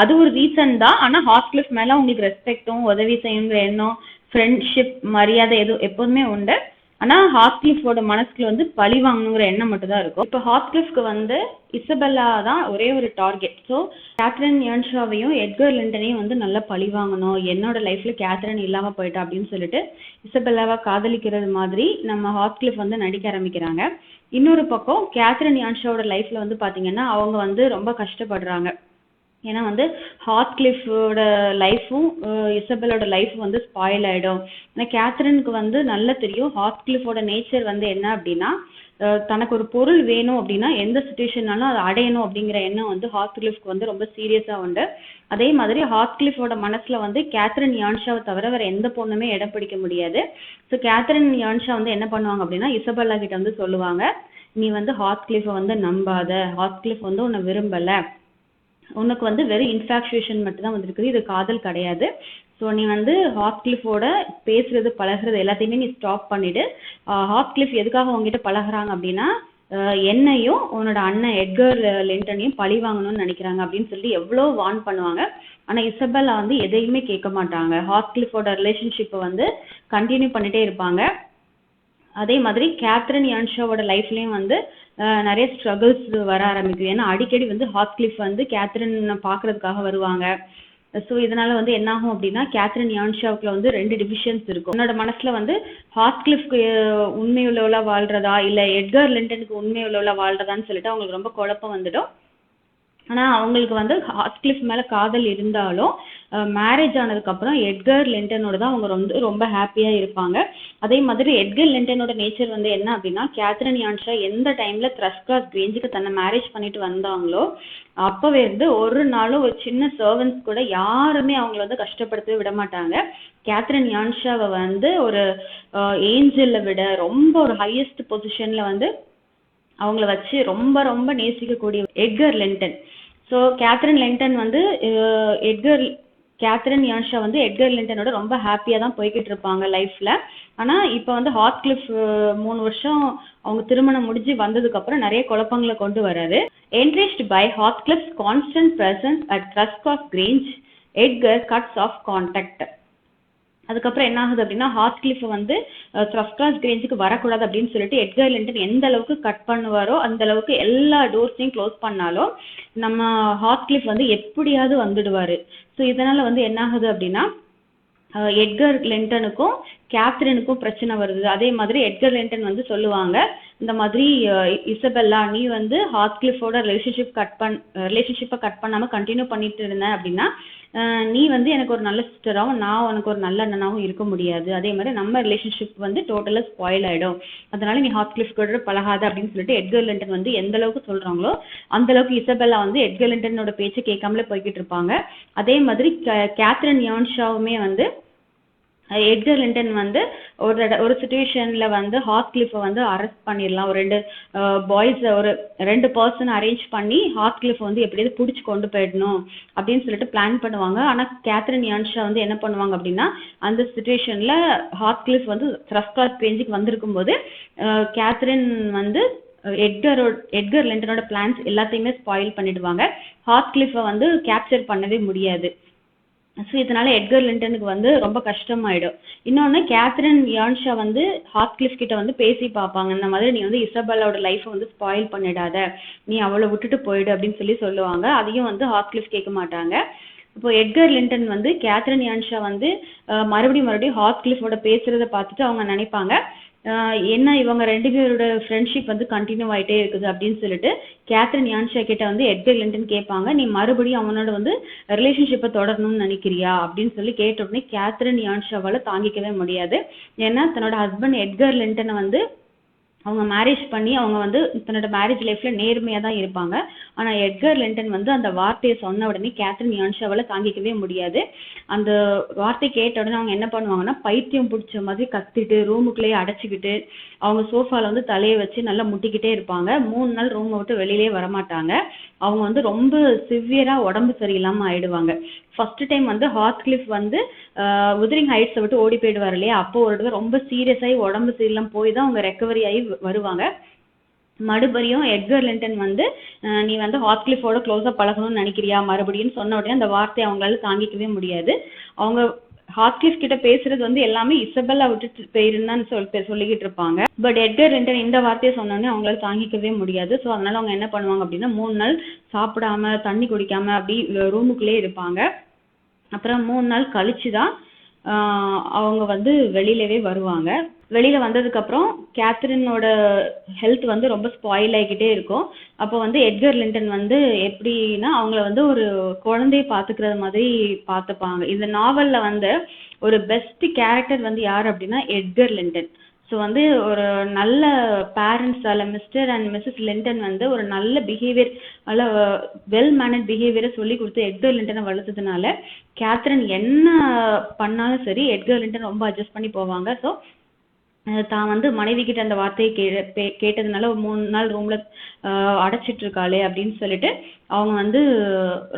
அது ஒரு ரீசன் தான். ஆனா ஹார்த்கிளிஃப் மேல உங்களுக்கு ரெஸ்பெக்டும் உதவி செய்யுங்கிற எண்ணம் ஃப்ரெண்ட்ஷிப் மரியாதை எப்போதுமே உண்டு. ஆனா ஹார்த்கிளிஃபோட மனசுல வந்து பழி வாங்கணுங்கிற எண்ணம் மட்டும் தான் இருக்கும். இப்போ ஹார்த்கிளிஃப்க்கு வந்து இசபெல்லா தான் ஒரே ஒரு டார்கெட். ஸோ கேத்ரின் யான்ஷாவையும் எட்கர் லிண்டனையும் வந்து நல்லா பழி வாங்கணும். என்னோட லைஃப்ல கேத்ரின் இல்லாம போயிட்டா அப்படின்னு சொல்லிட்டு இசபெல்லாவை காதலிக்கிறது மாதிரி நம்ம ஹார்த்கிளிஃப் வந்து நடிக்க ஆரம்பிக்கிறாங்க. இன்னொரு பக்கம் கேத்ரின் யான்ஷாவோட லைஃப்ல வந்து பாத்தீங்கன்னா அவங்க வந்து ரொம்ப கஷ்டப்படுறாங்க. ஏன்னா வந்து ஹார்த்கிளிஃபோட லைஃபும் இசபெல்லோட லைஃபும் வந்து ஸ்பாயில் ஆயிடும். ஏன்னா கேத்ரினுக்கு வந்து நல்லா தெரியும் ஹார்த்கிளிஃபோட நேச்சர் வந்து என்ன அப்படின்னா தனக்கு ஒரு பொருள் வேணும் அப்படின்னா எந்த சுச்சுவேஷன்னாலும் அதை அடையணும் அப்படிங்கிற எண்ணம் வந்து ஹார்த்கிளிஃப்க்கு வந்து ரொம்ப சீரியஸா உண்டு. அதே மாதிரி ஹார்த்கிளிஃபோட மனசுல வந்து கேத்ரின் யான்ஷாவை தவிர வேற எந்த பொண்ணுமே இடம் பிடிக்க முடியாது. ஸோ கேத்ரின் யான்ஷா வந்து என்ன பண்ணுவாங்க அப்படின்னா இசபெல்லா கிட்ட வந்து சொல்லுவாங்க, நீ வந்து ஹார்த்கிளிஃபை வந்து நம்பாத, ஹார்த்கிளிஃப் வந்து உன்னை விரும்பல, உனக்கு வந்து வெறும் இன்ஃபாக்சுவேஷன் மட்டும் தான் வந்திருக்குது, இது காதல் கிடையாது. ஸோ நீ வந்து ஹார்த்கிளிஃபோட பேசுறது பழகுறது எல்லாத்தையுமே நீ ஸ்டாப் பண்ணிடு. ஹார்த்கிளிஃப் எதுக்காக உங்ககிட்ட பழகுறாங்க அப்படின்னா என்னையும் உன்னோட அண்ணன் எட்கர் லிண்டனையும் பழி வாங்கணும்னு நினைக்கிறாங்க அப்படின்னு சொல்லி எவ்வளோ வார்ன் பண்ணுவாங்க. ஆனா இசபெல்லா வந்து எதையுமே கேட்க மாட்டாங்க. ஹார்த்கிளிஃபோட ரிலேஷன்ஷிப்பை வந்து கண்டினியூ பண்ணிட்டே இருப்பாங்க. அதே மாதிரி கேத்ரின் யான்ஷாவோட லைஃப்லயும் வந்து நிறைய ஸ்ட்ரகிள்ஸ் வர ஆரம்பிக்கும். ஏன்னா அடிக்கடி வந்து ஹார்த்கிளிஃப் வந்து கேத்ரின் பாக்குறதுக்காக வருவாங்க. ஸோ இதனால வந்து என்ன ஆகும் அப்படின்னா கேத்ரின் யான்ஷாவுக்குள்ள வந்து 2 டிவிஷன்ஸ் இருக்கும். என்னோட மனசுல வந்து ஹார்த்கிளிஃப்க்கு உண்மையுள்ளவளா வாழ்றதா இல்ல எட்கர் லிண்டனுக்கு உண்மையுள்ளவளா வாழ்றதான்னு சொல்லிட்டு அவங்களுக்கு ரொம்ப குழப்பம் வந்துடும். ஆனா அவங்களுக்கு வந்து ஹார்த்கிளிஃப் மேல காதல் இருந்தாலும் மேரேஜ் ஆனதுக்கு அப்புறம் எட்கர் லிண்டனோட தான் அவங்க ரொம்ப ஹாப்பியா இருப்பாங்க. அதே மாதிரி எட்கர் லிண்டனோட நேச்சர் வந்து என்ன அப்படின்னா கேத்ரின் யான்ஷா எந்த டைம்ல த்ரஸ்ட் கிளாஸ் கிரேஞ்சுக்கு தன்னை மேரேஜ் பண்ணிட்டு வந்தாங்களோ அப்பவே இருந்து ஒரு நாளும் ஒரு சின்ன சர்வன்ஸ் கூட யாருமே அவங்கள வந்து கஷ்டப்படுத்தவே விட மாட்டாங்க. கேத்ரின் யான்ஷாவை வந்து ஒரு ஏஞ்சல்ல விட ரொம்ப ஒரு ஹையஸ்ட் பொசிஷன்ல வந்து அவங்கள வச்சு ரொம்ப ரொம்ப நேசிக்கக்கூடிய Edgar Lyndon. So Catherine Earnshaw வந்து எட்கர் லிண்டனோட ரொம்ப ஹாப்பியா தான் போய்கிட்டு இருப்பாங்க லைஃப்ல. ஆனா இப்போ வந்து ஹார்த்கிளிஃப் 3 வருஷம் அவங்க திருமணம் முடிஞ்சு வந்ததுக்கு அப்புறம் நிறைய குழப்பங்களை கொண்டு வராரு. Enraged by Heathcliff's constant presence at Truscott Grange, Edgar cuts off contact. அதுக்கப்புறம் என்ன ஆகுது அப்படின்னா ஹார்ட்கிளிஃப் வந்து த்ரஸ்காஸ் கிரேஞ்சுக்கு வரக்கூடாது அப்படின்னு சொல்லிட்டு எட்கர் லிண்டன் எந்த அளவுக்கு கட் பண்ணுவாரோ அந்த அளவுக்கு எல்லா டோர்ஸையும் க்ளோஸ் பண்ணாலும் நம்ம ஹார்ட்கிளிஃப் வந்து எப்படியாவது வந்துடுவாரு. ஸோ இதனால வந்து என்ன ஆகுது அப்படின்னா எட்கர் லிண்டனுக்கும் கேத்ரினுக்கும் பிரச்சனை வருது. அதே மாதிரி எட்கர் லிண்டன் வந்து சொல்லுவாங்க, இந்த மாதிரி இசபெல்லா நீ வந்து ஹார்ட்கிளிஃபோட ரிலேஷன்ஷிப்பை கட் பண்ணாம கண்டினியூ பண்ணிட்டு இருந்த அப்படின்னா நீ வந்து எனக்கு ஒரு நல்ல சிஸ்டராகவும் நான் உனக்கு ஒரு நல்ல அண்ணனாகவும் இருக்க முடியாது. அதே மாதிரி நம்ம ரிலேஷன்ஷிப் வந்து டோட்டலாக ஸ்பாயில் ஆகிடும். அதனால நீ ஹார்ட்கிளிஃப் கூட பழகாத அப்படின்னு சொல்லிட்டு எட்கர் லிண்டன் வந்து எந்த அளவுக்கு சொல்றாங்களோ அந்த அளவுக்கு இசபெல்லா வந்து எட்கர் லிண்டனோட பேச்சை கேட்காமலே போய்கிட்டு இருப்பாங்க. அதே மாதிரி கேத்ரின் எர்ன்ஷாவுமே வந்து எட்கர் லிண்டன் வந்து ஒரு சுச்சுவேஷன்ல வந்து ஹார்ட்கிளிஃபை வந்து அரெஸ்ட் பண்ணிடலாம், ஒரு ரெண்டு பர்சன் அரேஞ்ச் பண்ணி ஹார்ட்கிளிஃப் வந்து எப்படியாவது பிடிச்சி கொண்டு போயிடணும் அப்படின்னு சொல்லிட்டு பிளான் பண்ணுவாங்க. ஆனா கேத்ரின் எர்ன்ஷா வந்து என்ன பண்ணுவாங்க அப்படின்னா அந்த சுச்சுவேஷன்ல ஹார்ட்கிளிஃப் வந்து த்ரஸ்காஸ் கிரேஞ்சுக்கு வந்திருக்கும் போது கேத்ரின் வந்து எட்கர் லிண்டனோட பிளான்ஸ் எல்லாத்தையுமே ஸ்பாயில் பண்ணிடுவாங்க. ஹார்ட்கிளிஃபை வந்து கேப்சர் பண்ணவே முடியாது. ஸோ இதனால எட்கர் லிண்டனுக்கு வந்து ரொம்ப கஷ்டமாயிடும். இன்னொன்று கேத்ரின் எர்ன்ஷா வந்து ஹார்ட்கிளிஃப் கிட்ட வந்து பேசி பார்ப்பாங்க, இந்த மாதிரி நீ வந்து இசபெல்லாவோட லைஃப்பை வந்து ஸ்பாயில் பண்ணிடாத, நீ அவளை விட்டுட்டு போயிடு அப்படின்னு சொல்லுவாங்க. அதையும் வந்து ஹார்ட்கிளிஃப் கேட்க மாட்டாங்க. இப்போ எட்கர் லிண்டன் வந்து கேத்ரின் எர்ன்ஷா வந்து மறுபடியும் ஹார்ட்கிளிஃபோட பேசுறதை பார்த்துட்டு அவங்க நினைப்பாங்க, என்ன இவங்க ரெண்டு பேரோட ஃப்ரெண்ட்ஷிப் வந்து கண்டினியூ ஆகிட்டே இருக்குது அப்படின்னு சொல்லிட்டு கேத்ரின் எர்ன்ஷா கிட்ட வந்து எட்கர் லிண்டன் கேட்பாங்க, நீ மறுபடியும் அவனோட வந்து ரிலேஷன்ஷிப்பை தொடரணும்னு நினைக்கிறியா அப்படின்னு சொல்லி கேட்ட உடனே கேத்ரின் எர்ன்ஷாவால தாங்கிக்கவே முடியாது. ஏன்னா தன்னோட ஹஸ்பண்ட் எட்கர் லிண்டனை வந்து அவங்க மேரேஜ் பண்ணி அவங்க வந்து தன்னோட மேரேஜ் லைஃப்ல நேர்மையா தான் இருப்பாங்க. ஆனா எட்கர் லிண்டன் வந்து அந்த வார்த்தையை சொன்ன உடனே கேத்ரின் எர்ன்ஷாவால தாங்கிக்கவே முடியாது. அந்த வார்த்தை கேட்ட உடனே அவங்க என்ன பண்ணுவாங்கன்னா பைத்தியம் பிடிச்ச மாதிரி கத்திட்டு ரூமுக்குள்ளேயே அடைச்சிக்கிட்டு அவங்க சோஃபால வந்து தலையை வச்சு நல்லா முட்டிக்கிட்டே இருப்பாங்க. 3 நாள் ரூமை விட்டு வெளியிலே வரமாட்டாங்க. அவங்க வந்து ரொம்ப சிவியரா உடம்பு சரியில்லாம ஆயிடுவாங்க. ஃபர்ஸ்ட் டைம் வந்து ஹார்ட்கிளிஃப் வந்து உதரிங் ஹைட்ஸை விட்டு ஓடி போயிடுவார் இல்லையா, அப்போ ஒரு தடவை ரொம்ப சீரியஸ் ஆகி உடம்பு சரியில்லாம போய் தான் அவங்க ரெக்கவரி ஆகி வருவாங்க. மறுபடியும் எட்கர் லிண்டன் வந்து நீ வந்து ஹார்ட்கிளிஃபோட க்ளோஸா பழகணும்னு நினைக்கிறியா மறுபடியும் சொன்ன உடனே அந்த வார்த்தையை அவங்களால தாங்கிக்கவே முடியாது. அவங்க ஹார்ட்கிளிஃப் கிட்ட பேசுறது வந்து எல்லாமே இசபெல்லா விட்டுட்டு போயிருந்தான்னு சொல்லிக்கிட்டு இருப்பாங்க. பட் எட்கர் லிண்டன் இந்த வார்த்தையை சொன்னோடனே அவங்களால தாங்கிக்கவே முடியாது. ஸோ அதனால அவங்க என்ன பண்ணுவாங்க அப்படின்னா 3 நாள் சாப்பிடாம தண்ணி குடிக்காம அப்படி ரூமுக்குள்ளே இருப்பாங்க. அப்புறம் 3 நாள் கழிச்சு தான் அவங்க வந்து வெளியிலவே வருவாங்க. வெளியில வந்ததுக்கு அப்புறம் கேத்ரினோட ஹெல்த் வந்து ரொம்ப ஸ்பாயில் ஆகிக்கிட்டே இருக்கும். அப்போ வந்து எட்கர் லிண்டன் வந்து எப்படின்னா அவங்கள வந்து ஒரு குழந்தைய பார்த்துக்கிறது மாதிரி பார்த்துப்பாங்க. இந்த நாவல்ல வந்து ஒரு பெஸ்ட் கேரக்டர் வந்து யார் அப்படின்னா எட்கர் லிண்டன். ஸோ வந்து ஒரு நல்ல பேரண்ட்ஸால மிஸ்டர் அண்ட் மிஸ்ஸஸ் லிண்டன் வந்து ஒரு நல்ல பிஹேவியர், நல்ல வெல் மேனர்ட் பிஹேவியரை சொல்லி கொடுத்து எட்கர் லிண்டனை வளர்த்ததுனால கேத்ரின் என்ன பண்ணாலும் சரி எட்கர் லிண்டன் ரொம்ப அட்ஜஸ்ட் பண்ணி போவாங்க. ஸோ தான் வந்து மனைவி கிட்ட அந்த வார்த்தையை கேட்டதுனால ஒரு 3 நாள் ரூம்ல அடைச்சிட்டு இருக்காளே அப்படின்னு சொல்லிட்டு அவங்க வந்து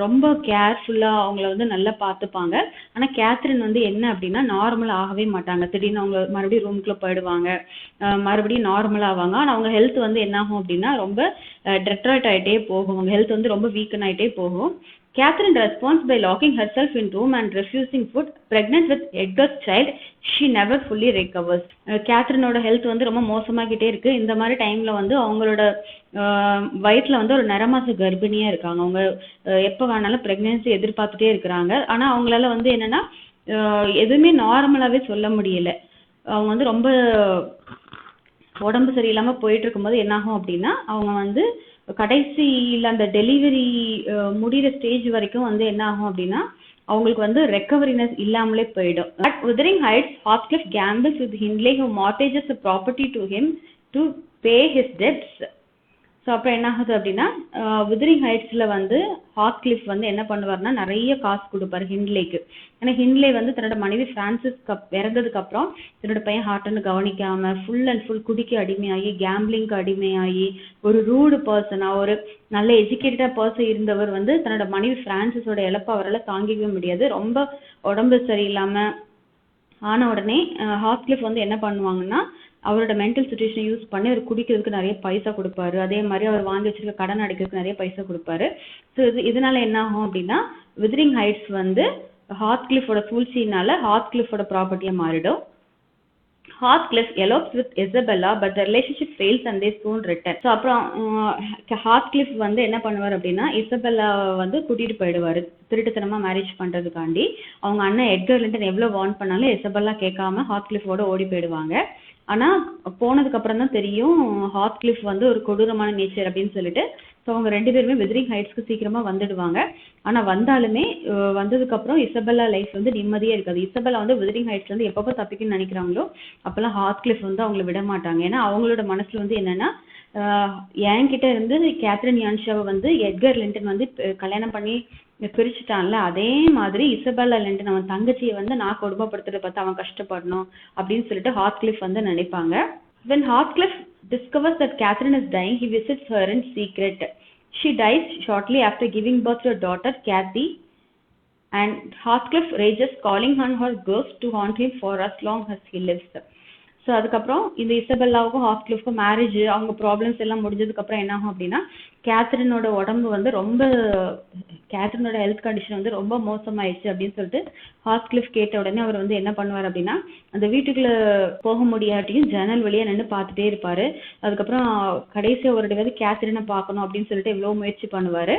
ரொம்ப கேர்ஃபுல்லா அவங்கள வந்து நல்லா பார்த்துப்பாங்க. ஆனா கேத்ரின் வந்து என்ன அப்படின்னா நார்மல் ஆகவே மாட்டாங்க. திடீர்னு அவங்க மறுபடியும் ரூமுக்குள்ள போயிடுவாங்க, மறுபடியும் நார்மல் ஆவாங்க. ஆனா அவங்க ஹெல்த் வந்து என்ன ஆகும் அப்படின்னா ரொம்ப டெட்ராய்ட் ஆகிட்டே போகும். அவங்க ஹெல்த் வந்து ரொம்ப வீக்கன் ஆகிட்டே போகும். Catherine responds by locking herself in room and refusing food. Pregnant with Edgar's child, she never fully recovers. கேத்ரினோட ஹெல்த் வந்து ரொம்ப மோசமாகிட்டே இருக்கு. இந்த மாதிரி டைம்ல வந்து அவங்களோட வயிற்றுல வந்து ஒரு நிறமாச கர்ப்பிணியா இருக்காங்க. அவங்க எப்போ வேணாலும் பிரெக்னன்சி எதிர்பார்த்துட்டே இருக்கிறாங்க. ஆனா அவங்களால வந்து என்னன்னா எதுவுமே நார்மலாவே சொல்ல முடியல. அவங்க வந்து ரொம்ப உடம்பு சரியில்லாம போயிட்டு இருக்கும்போது என்னாகும் அப்படின்னா அவங்க வந்து கடைசியில் அந்த டெலிவரி முடிகிற ஸ்டேஜ் வரைக்கும் வந்து என்ன ஆகும் அப்படின்னா அவங்களுக்கு வந்து ரெக்கவரினஸ் இல்லாமலே போயிடும். At Wuthering Heights, Heathcliff gambles with Hindley, who mortgages a property to him to pay his debts. So அப்புறம் என்ன ஆகுது அப்படின்னா Wuthering Heights வந்து ஹார்ட்கிளிஃப் வந்து என்ன பண்ணுவார்னா நிறைய காசு கொடுப்பாரு ஹிண்ட்லேக்கு. ஏன்னா ஹிண்ட்லே வந்து தன்னோட மனைவி பிரான்சிஸ் இறந்ததுக்கு அப்புறம் தன்னோட பையன் ஹார்ட்னு கவனிக்காம ஃபுல் அண்ட் ஃபுல் குடிக்க அடிமையாகி கேம்பிளிங்க்கு அடிமையாகி ஒரு ரூடு பர்சனா ஒரு நல்ல எஜுகேட்டடா பர்சன் இருந்தவர் வந்து தன்னோட மனைவி பிரான்சிஸோட இழப்பை அவரால் தாங்கிக்கவே முடியாது. ரொம்ப உடம்பு சரியில்லாம ஆன உடனே ஹார்ட்கிளிஃப் வந்து என்ன பண்ணுவாங்கன்னா அவரோட மென்டல் சுச்சுவேஷனை யூஸ் பண்ணி அவர் குடிக்கிறதுக்கு நிறைய பைசா கொடுப்பாரு. அதே மாதிரி அவர் வாங்கி வச்சிருக்க கடன் அடைக்கிறதுக்கு நிறைய பைசா கொடுப்பாரு. ஸோ இதனால என்ன ஆகும் அப்படின்னா Wuthering Heights வந்து ஹார்ட்கிளிஃபோட சூழ்ச்சியினால ஹார்ட்கிளிஃபோட ப்ராப்பர்ட்டியா மாறிடும். Heathcliff elopes with Isabella, but the relationship fails and they soon return. So அப்புறம் ஹார்ட்கிளிஃப் வந்து என்ன பண்ணுவார் அப்படின்னா இசபெல்லா வந்து கூட்டிட்டு போயிடுவாரு திருட்டுத்தனமா மேரேஜ் பண்றதுக்காண்டி. அவங்க அண்ணன் எட்கர் லிண்டன் எவ்வளவு வார்ன் பண்ணாலும் இசபெல்லா கேட்காம ஹார்ட்கிளிஃபோட ஓடி போயிடுவாங்க. ஆனா போனதுக்கு அப்புறம் தான் தெரியும் ஹார்ட்கிளிஃப் வந்து ஒரு கொடூரமான நேச்சர் அப்படின்னு சொல்லிட்டு. ஸோ அவங்க 2 பேருமே வெதரிங் ஹைட்ஸ்க்கு சீக்கிரமா வந்துடுவாங்க. ஆனா வந்தாலுமே வந்ததுக்கு அப்புறம் இசபெல்லா லைஃப் வந்து நிம்மதியா இருக்காது. இசபெல்லா வந்து வெதரிங் ஹைட்ஸ்ல இருந்து எப்பப்போ தப்பிக்கணும்னு நினைக்கிறாங்களோ அப்பெல்லாம் ஹார்ட்கிளிஃப் வந்து அவங்கள விட மாட்டாங்க. ஏன்னா அவங்களோட மனசுல வந்து என்னன்னா என்கிட்ட இருந்து கேத்ரின் யான்ஷாவை வந்து எட்கர் லிண்டன் வந்து கல்யாணம் பண்ணி பிரிச்சுட்டான்ல, அதே மாதிரி இசபெல்லா லிண்டன் அவன் தங்கச்சியை வந்து நான் கொடுமைப்படுத்துறத பார்த்து அவன் கஷ்டப்படணும் அப்படின்னு சொல்லிட்டு ஹார்ட்கிளிஃப் வந்து நினைப்பாங்க. When Heathcliff discovers that Catherine is dying, he visits her in secret. She dies shortly after giving birth to a daughter, Kathy, and Heathcliff rages, calling on her ghost to haunt him for as long as he lives. So அதுக்கப்புறம் இந்த இசபெல்லாவுக்கும் ஹார்ட்கிளிஃப்க்கும் marriage அவங்க problems எல்லாம் முடிஞ்சதுக்கப்புறம் என்ன ஆகும் அப்படின்னா கேத்ரினோட உடம்பு வந்து கேத்ரினோட ஹெல்த் கண்டிஷன் வந்து ரொம்ப மோசமாயிடுச்சு அப்படின்னு சொல்லிட்டு ஹார்ட்கிளிஃப் கேட்ட உடனே அவர் வந்து என்ன பண்ணுவார் அப்படின்னா அந்த வீட்டுக்குள்ள போக முடியாட்டியும் ஜன்னல் வழியா நின்று பார்த்துட்டே இருப்பாரு. அதுக்கப்புறம் கடைசியாக ஒரு தடவை கேத்ரினை பார்க்கணும் அப்படின்னு சொல்லிட்டு எவ்வளோ முயற்சி பண்ணுவாரு.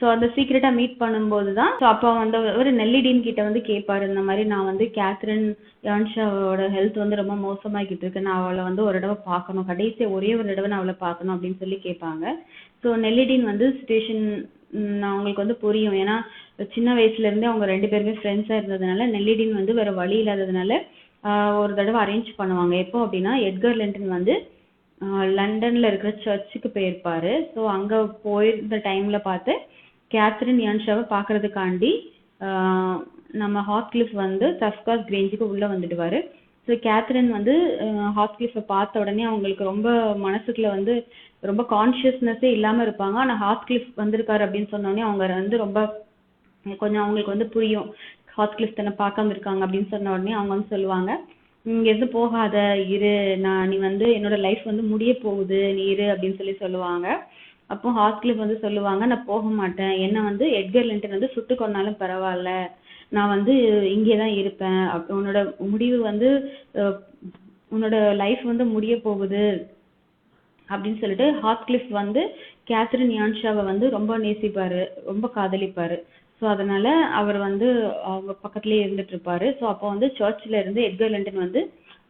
ஸோ அந்த சீக்கிரட்டாக மீட் பண்ணும்போது தான் ஸோ அப்போ வந்து ஒரு நெல்லிடீன் கிட்ட வந்து கேட்பாரு, இந்த மாதிரி நான் வந்து கேத்ரின் யான்ஷாவோட ஹெல்த் வந்து ரொம்ப மோசமாகிட்டு இருக்கு, நான் அவளை வந்து ஒரு தடவை பார்க்கணும், கடைசியாக ஒரே ஒரு தடவை நான் அவளை பார்க்கணும் அப்படின்னு சொல்லி கேட்பாங்க. ஸோ நெல்லிடீன் வந்து சுச்சுவேஷன் அவங்களுக்கு வந்து புரியும். ஏன்னா சின்ன வயசுலேருந்தே அவங்க 2 பேருமே ஃப்ரெண்ட்ஸாக இருந்ததுனால நெல்லிடீன் வந்து வேறு வழி இல்லாததுனால ஒரு தடவை அரேஞ்ச் பண்ணுவாங்க. எப்போ அப்படின்னா எட்கர் லிண்டன் வந்து லண்டனில் இருக்கிற சர்ச்சுக்கு போயிருப்பாரு. ஸோ அங்கே போயிருந்த டைமில் பார்த்து கேத்ரின் யான்ஷாவை பார்க்கறதுக்காண்டி நம்ம ஹார்ட்கிளிஃப் வந்து டஸ்காஸ் கிரேஞ்சுக்கு உள்ளே வந்துடுவார். ஸோ கேத்ரின் வந்து ஹார்ட்கிளிஃபை பார்த்த உடனே அவங்களுக்கு ரொம்ப மனசுக்குள்ள வந்து ரொம்ப கான்ஷியஸ்னஸே இல்லாமல் இருப்பாங்க. ஆனால் ஹார்ட்கிளிஃப் வந்திருக்காரு அப்படின்னு சொன்னோடனே அவங்க வந்து ரொம்ப கொஞ்சம் அவங்களுக்கு வந்து புரியும், ஹார்ட்கிளிஃப் தன்னை பார்க்காம இருக்காங்க அப்படின்னு சொன்ன உடனே அவங்க வந்து சொல்லுவாங்க, இங்கேருந்து போகாத இரு, நீ வந்து என்னோட லைஃப் வந்து முடிய போகுது, நீ இரு அப்படின்னு சொல்லி சொல்லுவாங்க. அப்போ ஹார்ட்கிளிஃப் வந்து சொல்லுவாங்க, நான் போக மாட்டேன், என்னை வந்து எட்கர் லிண்டன் வந்து சுட்டு கொன்னாலும் பரவாயில்ல, நான் வந்து இங்கே தான் இருப்பேன், உன்னோட முடிவு வந்து உன்னோட லைஃப் வந்து முடிய போகுது அப்படின்னு சொல்லிட்டு ஹார்ட்கிளிஃப் வந்து கேத்ரின் யான்ஷாவை வந்து ரொம்ப நேசிப்பாரு, ரொம்ப காதலிப்பாரு. ஸோ அதனால அவர் வந்து அவங்க பக்கத்துலேயே இருந்துட்டு இருப்பாரு. ஸோ அப்போ வந்து சர்ச்சில் இருந்து எட்கர் லிண்டன் வந்து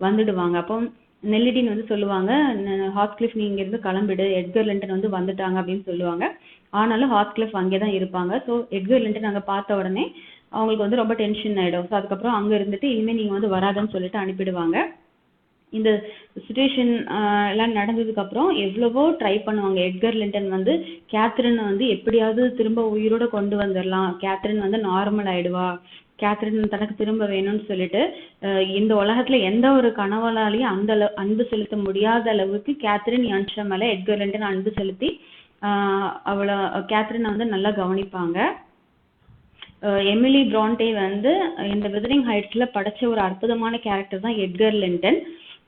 வந்துடுவாங்க. அப்போ நெல்லிடீன் வந்து சொல்லுவாங்க, ஹார்ட்கிளிஃப் நீ இங்கேருந்து கிளம்பிடு, எட்கர் லிண்டன் வந்து வந்துட்டாங்க அப்படின்னு சொல்லுவாங்க. ஆனாலும் ஹார்ட்கிளிஃப் அங்கே தான் இருப்பாங்க. ஸோ எட்கர் லிண்டன் அங்கே பார்த்த உடனே அவங்களுக்கு வந்து ரொம்ப டென்ஷன் ஆகிடும். ஸோ அதுக்கப்புறம் அங்கே இருந்துட்டு இனிமேல் நீங்கள் வந்து வராதுன்னு சொல்லிட்டு அனுப்பிடுவாங்க. இந்த சுச்சுவேஷன் எல்லாம் நடந்ததுக்கப்புறம் எவ்வளவோ ட்ரை பண்ணுவாங்க. எட்கர் லிண்டன் வந்து கேத்ரினை வந்து எப்படியாவது திரும்ப உயிரோட கொண்டு வந்துடலாம், கேத்ரின் வந்து நார்மல் ஆயிடுவா, கேத்ரின் தனக்கு திரும்ப வேணும்னு சொல்லிட்டு இந்த உலகத்துல எந்த ஒரு கணவனாலையும் அந்த அன்பு செலுத்த முடியாத அளவுக்கு கேத்ரின் யான்ஷா மேல எட்கர் லிண்டன் அன்பு செலுத்தி அவளை கேத்ரினை வந்து நல்லா கவனிப்பாங்க. எமிலி பிரான்டே வந்து இந்த விதரிங் ஹைட்ஸ்ல படைச்ச ஒரு அற்புதமான கேரக்டர் தான் எட்கர் லிண்டன்.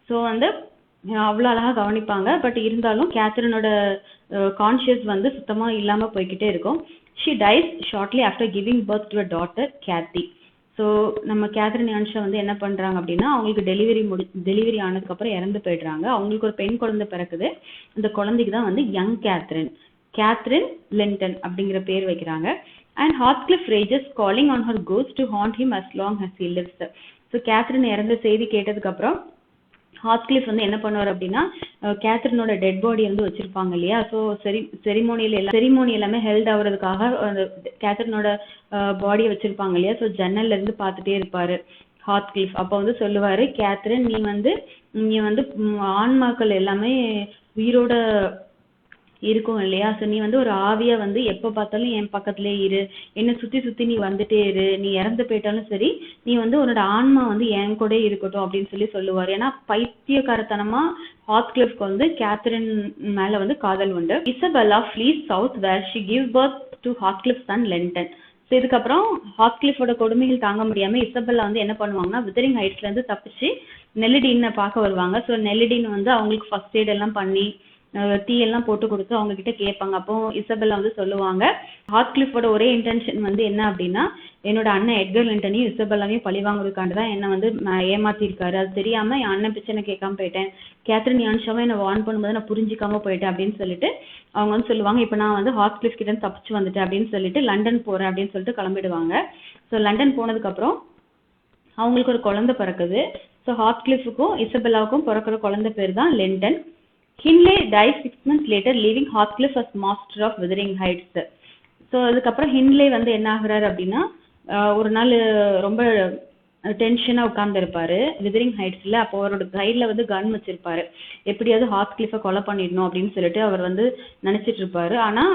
ஸோ வந்து அவ்வளோ அழகாக கவனிப்பாங்க. பட் இருந்தாலும் கேத்ரினோட கான்ஷியஸ் வந்து சுத்தமாக இல்லாமல் போய்கிட்டே இருக்கும். She dies shortly after giving birth to a daughter Cathy. So நம்ம கேத்ரின் யான்ஷா வந்து என்ன பண்ணுறாங்க அப்படின்னா அவங்களுக்கு டெலிவரி ஆனதுக்கப்புறம் இறந்து போயிடுறாங்க. அவங்களுக்கு ஒரு பெண் குழந்தை பிறக்குது. அந்த குழந்தைக்கு தான் வந்து யங் கேத்ரின் லிண்டன் அப்படிங்கிற பேர் வைக்கிறாங்க. And Heathcliff rages calling on her ghost to haunt him as long as he lives. So Catherine இறந்த செய்தி கேட்டதுக்கப்புறம் ஹார்ட்கிளிஃப் வந்து என்ன பண்ணுவார் அப்படின்னா கேத்ரினோட டெட் பாடி வந்து வச்சிருப்பாங்க இல்லையா, ஸோ செரிமோனி எல்லாமே ஹெல்ட் ஆகுறதுக்காக அந்த கேத்ரினோட பாடியை வச்சிருப்பாங்க இல்லையா, ஸோ ஜன்னல்ல இருந்து பார்த்துட்டே இருப்பாரு ஹார்ட்கிளிஃப். அப்போ வந்து சொல்லுவாரு, கேத்ரின் நீ வந்து ஆன்மாக்கள் எல்லாமே உயிரோட இருக்கும் இல்லையா, ஸோ நீ வந்து ஒரு ஆவியா வந்து எப்போ பார்த்தாலும் என் பக்கத்துலேயே இரு, என்னை சுற்றி நீ வந்துட்டே இரு, நீ இறந்து போயிட்டாலும் சரி நீ வந்து உன்னோட ஆன்மா வந்து என் கூட இருக்கட்டும் அப்படின்னு சொல்லி சொல்லுவார். ஏன்னா பைத்தியக்காரத்தனமா ஹார்ட்கிளிஃப்க்கு வந்து கேத்ரின் மேலே வந்து காதல் உண்டு. Isabella flees south where she give birth to Heathcliff son Linton. So இதுக்கப்புறம் ஹார்ட்கிளிஃபோட கொடுமைகள் தாங்க முடியாமல் இசபெல்லா வந்து என்ன பண்ணுவாங்கன்னா விதரிங் ஹைட்ஸ்லேருந்து தப்பிச்சு நெல்லிடீனை பார்க்க வருவாங்க. ஸோ நெல்லிடீன் வந்து அவங்களுக்கு ஃபர்ஸ்ட் எய்ட் எல்லாம் பண்ணி டீ எல்லாம் போட்டு கொடுத்து அவங்க கிட்ட கேட்பாங்க. அப்போ இசபெல்லா வந்து சொல்லுவாங்க, ஹார்ட்கிளிஃபோட ஒரே இன்டென்ஷன் வந்து என்ன அப்படின்னா, என்னோட அண்ணன் எட்கர் லிண்டனையும் இசபெல்லாவையும் பழி வாங்குறதுக்காண்டு தான் என்ன வந்து ஏமாத்திருக்காரு. அது தெரியாம என் அண்ணன் பிரச்சனை கேட்காம போயிட்டேன். கேத்ரின் யான்ஷாவை என்ன வார்ன் பண்ணும்போது நான் புரிஞ்சிக்காம போயிட்டேன் அப்படின்னு சொல்லிட்டு அவங்க வந்து சொல்லுவாங்க, இப்போ நான் வந்து ஹார்ட்கிளிஃப் கிட்ட தப்பிச்சு வந்துட்டேன் அப்படின்னு சொல்லிட்டு லண்டன் போறேன் அப்படின்னு சொல்லிட்டு கிளம்பிடுவாங்க. ஸோ லண்டன் போனதுக்கு அப்புறம் அவங்களுக்கு ஒரு குழந்தை பிறக்குது. ஸோ ஹார்ட்கிளிஃபுக்கும் இசபெல்லாவுக்கும் பிறக்கிற குழந்தை பேர் தான் Lyndon. ஹின்லே dies 6 months later, leaving Heathcliff as master of Wuthering Heights. So அதுக்கப்புறம் ஹின்லே வந்து என்ன ஆகுறாரு அப்படின்னா, ஒரு நாள் ரொம்ப டென்ஷனாக உட்கார்ந்துருப்பாரு விதரிங் ஹைட்ஸில். அப்போ அவரோட கையில் வந்து கன் வச்சிருப்பாரு, எப்படியாவது ஹார்ட்கிளிஃபை கொலை பண்ணிடணும் அப்படின்னு சொல்லிட்டு அவர் வந்து நினச்சிட்டு இருப்பாரு. ஆனால்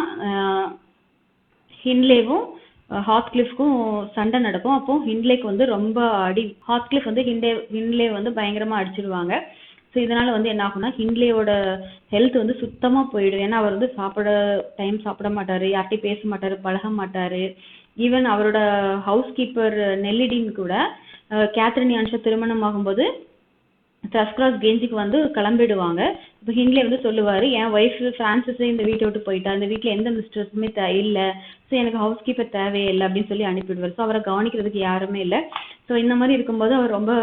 ஹின்லேவும் ஹார்ட்கிளிஃப்க்கும் சண்டை நடக்கும். அப்போ ஹின்லேக்கு வந்து ரொம்ப ஹார்ட்கிளிஃப் வந்து ஹின்லே வந்து பயங்கரமாக அடிச்சிடுவாங்க. ஸோ இதனால வந்து என்ன ஆகும்னா, ஹின்லேயோட ஹெல்த் வந்து சுத்தமாக போயிடும். ஏன்னா அவர் வந்து சாப்பிட மாட்டாரு, யார்கிட்டையும் பேச மாட்டாரு, பழக மாட்டாரு. ஈவன் அவரோட ஹவுஸ் கீப்பர் நெல்லிடின் கூட கேத்ரின் யான்ஷா திருமணம் ஆகும்போது த்ரஸ்கிராஸ் கேஞ்சுக்கு வந்து கிளம்பிடுவாங்க. இப்போ ஹின்லே வந்து சொல்லுவார், என் ஒய்ஃப் ஃப்ரான்சிஸே இந்த வீட்டை விட்டு போயிட்டா, இந்த வீட்டில் எந்த மிஸ்டர்ஸுமே இல்லை, ஸோ எனக்கு ஹவுஸ் கீப்பர் தேவையே இல்லை அப்படின்னு சொல்லி அனுப்பிவிடுவார். ஸோ அவரை கவனிக்கிறதுக்கு யாருமே இல்லை. ஸோ இந்த மாதிரி இருக்கும்போது அவர் ரொம்ப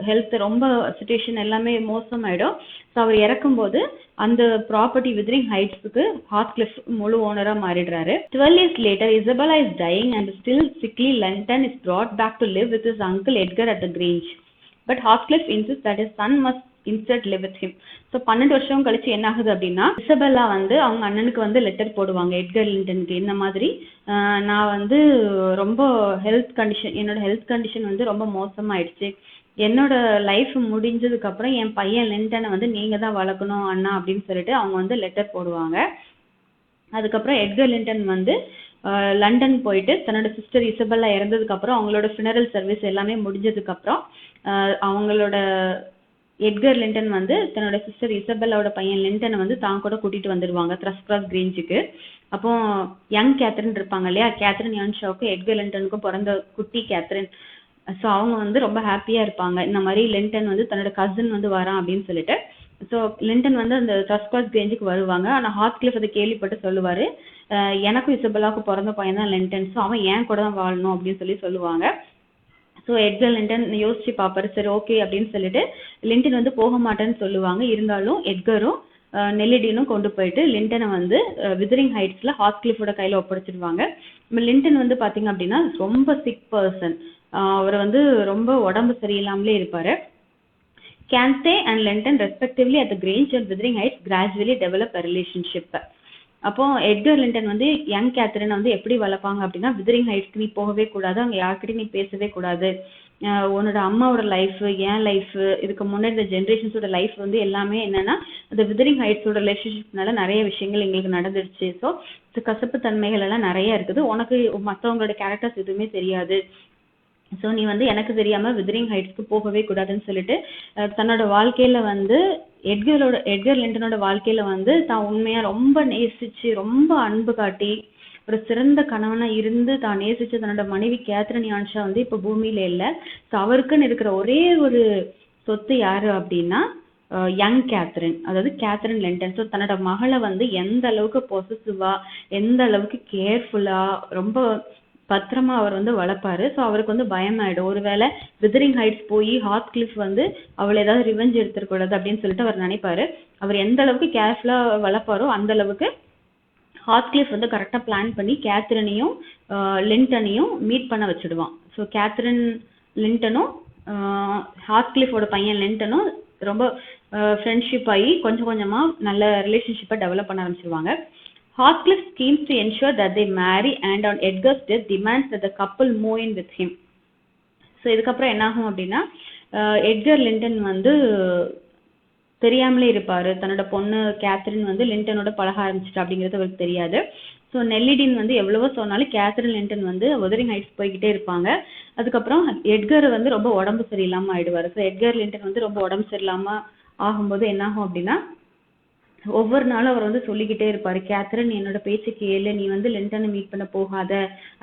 ஹெல்த் ரொம்ப சுச்சுவேஷன் எல்லாமே மோசமாயிடும். ஸோ அவர் இறக்கும்போது அந்த ப்ராப்பர்ட்டி விதரிங் ஹைட்ஸுக்கு ஹார்ட்கிளிஃப் முழு ஓனராக மாறிடுறாரு. 12 years later, Isabella is dying and still sickly London is brought back to live with his uncle Edgar at the Grange. But Heathcliff insists that his son must instead live with him. So 12 வருஷம் கழிச்சு என்ன ஆகுது அப்படின்னா, Isabella வந்து அவங்க அண்ணனுக்கு வந்து letter போடுவாங்க எட்கர் லிண்டனுக்கு. இந்த மாதிரி நான் வந்து ரொம்ப என்னோட ஹெல்த் கண்டிஷன் வந்து ரொம்ப மோசமாயிடுச்சு, என்னோட லைஃப் முடிஞ்சதுக்கு அப்புறம் என் பையன் லிண்டனை வந்து நீங்க தான் வளர்க்கணும் அண்ணா அப்படின்னு சொல்லிட்டு அவங்க வந்து லெட்டர் போடுவாங்க. அதுக்கப்புறம் எட்கர் லிண்டன் வந்து லண்டன் போயிட்டு தன்னோட சிஸ்டர் இசபெல்லா இறந்ததுக்கு அப்புறம் அவங்களோட ஃபினரல் சர்வீஸ் எல்லாமே முடிஞ்சதுக்கு அப்புறம் அவங்களோட எட்கர் லிண்டன் வந்து தன்னோட சிஸ்டர் இசபெல்லாவோட பையன் லிண்டனை வந்து தான் கூட கூட்டிட்டு வந்துடுவாங்க த்ரஸ்கிராஸ் கிரேஞ்சுக்கு. அப்போ யங் கேத்ரின் இருப்பாங்க இல்லையா, கேத்ரின் யான்ஷாவுக்கும் எட்கர் லிண்டனுக்கும் பிறந்த குட்டி கேத்ரின். ஸோ அவங்க வந்து ரொம்ப ஹாப்பியாக இருப்பாங்க, இந்த மாதிரி லிண்டன் வந்து தன்னோட கசின் வந்து வரான் அப்படின்னு சொல்லிட்டு. ஸோ லிண்டன் வந்து அந்த த்ரஸ்கிராஸ் கிரேஞ்சுக்கு வருவாங்க. ஆனால் ஹார்ட்கிளிஃப் அதை கேள்விப்பட்டு சொல்லுவார், எனக்கும் இசபெல்லாவுக்கும் பிறந்த பையன் தான் லிண்டன், ஸோ அவன் ஏன் கூட தான் வாழணும் அப்படின்னு சொல்லுவாங்க. ஸோ எட்கர் லிண்டன் யோசிச்சு பார்ப்பாரு, சரி ஓகே அப்படின்னு சொல்லிட்டு லிண்டன் வந்து போக மாட்டேன்னு சொல்லுவாங்க. இருந்தாலும் எட்கரும் நெல்லிடினும் கொண்டு போயிட்டு லிண்டனை வந்து விதரிங் ஹைட்ஸில் ஹார்ட்கிளிஃபோட கையில் ஒப்படைச்சிடுவாங்க. லிண்டன் வந்து பார்த்தீங்க அப்படின்னா ரொம்ப சிக் பர்சன், அவர் வந்து ரொம்ப உடம்பு சரியில்லாமலே இருப்பார். Cante and Linton respectively at the Grange and Wuthering Heights gradually develop a relationship. அப்போ எட்கர் லிண்டன் வந்து யங் கேத்ரினை வந்து எப்படி வளர்ப்பாங்க அப்படின்னா, விதரிங் ஹைட்ஸ்க்கு நீ போகவே கூடாது, அங்கே யார்கிட்டையும் நீ பேசவே கூடாது, உன்னோட அம்மாவோட லைஃப் என் லைஃப் இதுக்கு முன்னாடி இந்த ஜென்ரேஷன்ஸோட லைஃப் வந்து எல்லாமே என்னன்னா அந்த விதரிங் ஹைட்ஸோட ரிலேஷன்ஷிப்னால நிறைய விஷயங்கள் எங்களுக்கு நடந்துடுச்சு. ஸோ கசப்பு தன்மைகள் எல்லாம் நிறைய இருக்குது, உனக்கு மற்றவங்களோட கேரக்டர்ஸ் எதுவுமே தெரியாது, ஸோ நீ வந்து எனக்கு தெரியாமல் விதரிங் ஹைட்ஸ்க்கு போகவே கூடாதுன்னு சொல்லிட்டு தன்னோட வாழ்க்கையில் வந்து எட்கர் லிண்டனோட வாழ்க்கையில் வந்து தான் உண்மையாக ரொம்ப நேசித்து ரொம்ப அன்பு காட்டி ஒரு சிறந்த கணவனாக இருந்து தான் நேசித்து தன்னோட மனைவி கேத்ரின் யான்ஷா வந்து இப்போ பூமியில் இல்லை. ஸோ அவருக்குன்னு இருக்கிற ஒரே ஒரு சொத்து யார் அப்படின்னா யங் கேத்ரின், அதாவது கேத்ரின் லிண்டன். ஸோ தன்னோட மகளை வந்து எந்த அளவுக்கு பொசசிவாக எந்த அளவுக்கு கேர்ஃபுல்லாக ரொம்ப பத்திரமா அவர் வந்து வளர்ப்பாரு. ஸோ அவருக்கு வந்து பயமாயிடும், ஒருவேளை விதரிங் ஹைட்ஸ் போய் ஹார்ட்கிளிஃப் வந்து அவளை ஏதாவது ரிவெஞ்ச் எடுத்துக்கூடாது அப்படின்னு சொல்லிட்டு அவர் நினைப்பாரு. அவர் எந்த அளவுக்கு கேர்ஃபுல்லாக வளர்ப்பாரோ அந்த அளவுக்கு ஹார்ட்கிளிஃப் வந்து கரெக்டாக பிளான் பண்ணி கேத்ரினையும் லிண்டனையும் மீட் பண்ண வச்சுடுவான். ஸோ கேத்ரின் லிண்டனும் ஹார்ட்கிளிஃபோட பையன் லிண்டனும் ரொம்ப ஃப்ரெண்ட்ஷிப் ஆகி கொஞ்சம் கொஞ்சமாக நல்ல ரிலேஷன்ஷிப்பை டெவலப் பண்ண ஆரம்பிச்சிருவாங்க. Heathcliff schemes to ensure that they marry and on Edgar's death demands that the couple move in with him. So இதுக்கப்புறம் என்ன ஆகும் அப்படின்னா, எட்கர் லிண்டன் வந்து தெரியாமலே இருப்பார், தன்னோட பொண்ணு கேத்ரின் வந்து லிண்டனோட பழக ஆரம்பிச்சிட்டா அப்படிங்கிறது அவருக்கு தெரியாது. ஸோ நெல்லிடின் வந்து எவ்வளவோ சொன்னாலும் கேத்ரின் லிண்டன் வந்து wuthering heights போய்கிட்டே இருப்பாங்க. அதுக்கப்புறம் எட்கர் வந்து ரொம்ப உடம்பு சரியில்லாமல் ஆயிடுவார். ஸோ எட்கர் லிண்டன் வந்து ரொம்ப உடம்பு சரியில்லாமல் ஆகும்போது என்ன ஆகும் அப்படின்னா, ஒவ்வொரு நாளும் அவர் வந்து சொல்லிக்கிட்டே இருப்பார், கேத்ரின் என்னோட பேச்சு கேளு, நீ வந்து லிண்டனை மீட் பண்ண போகாத,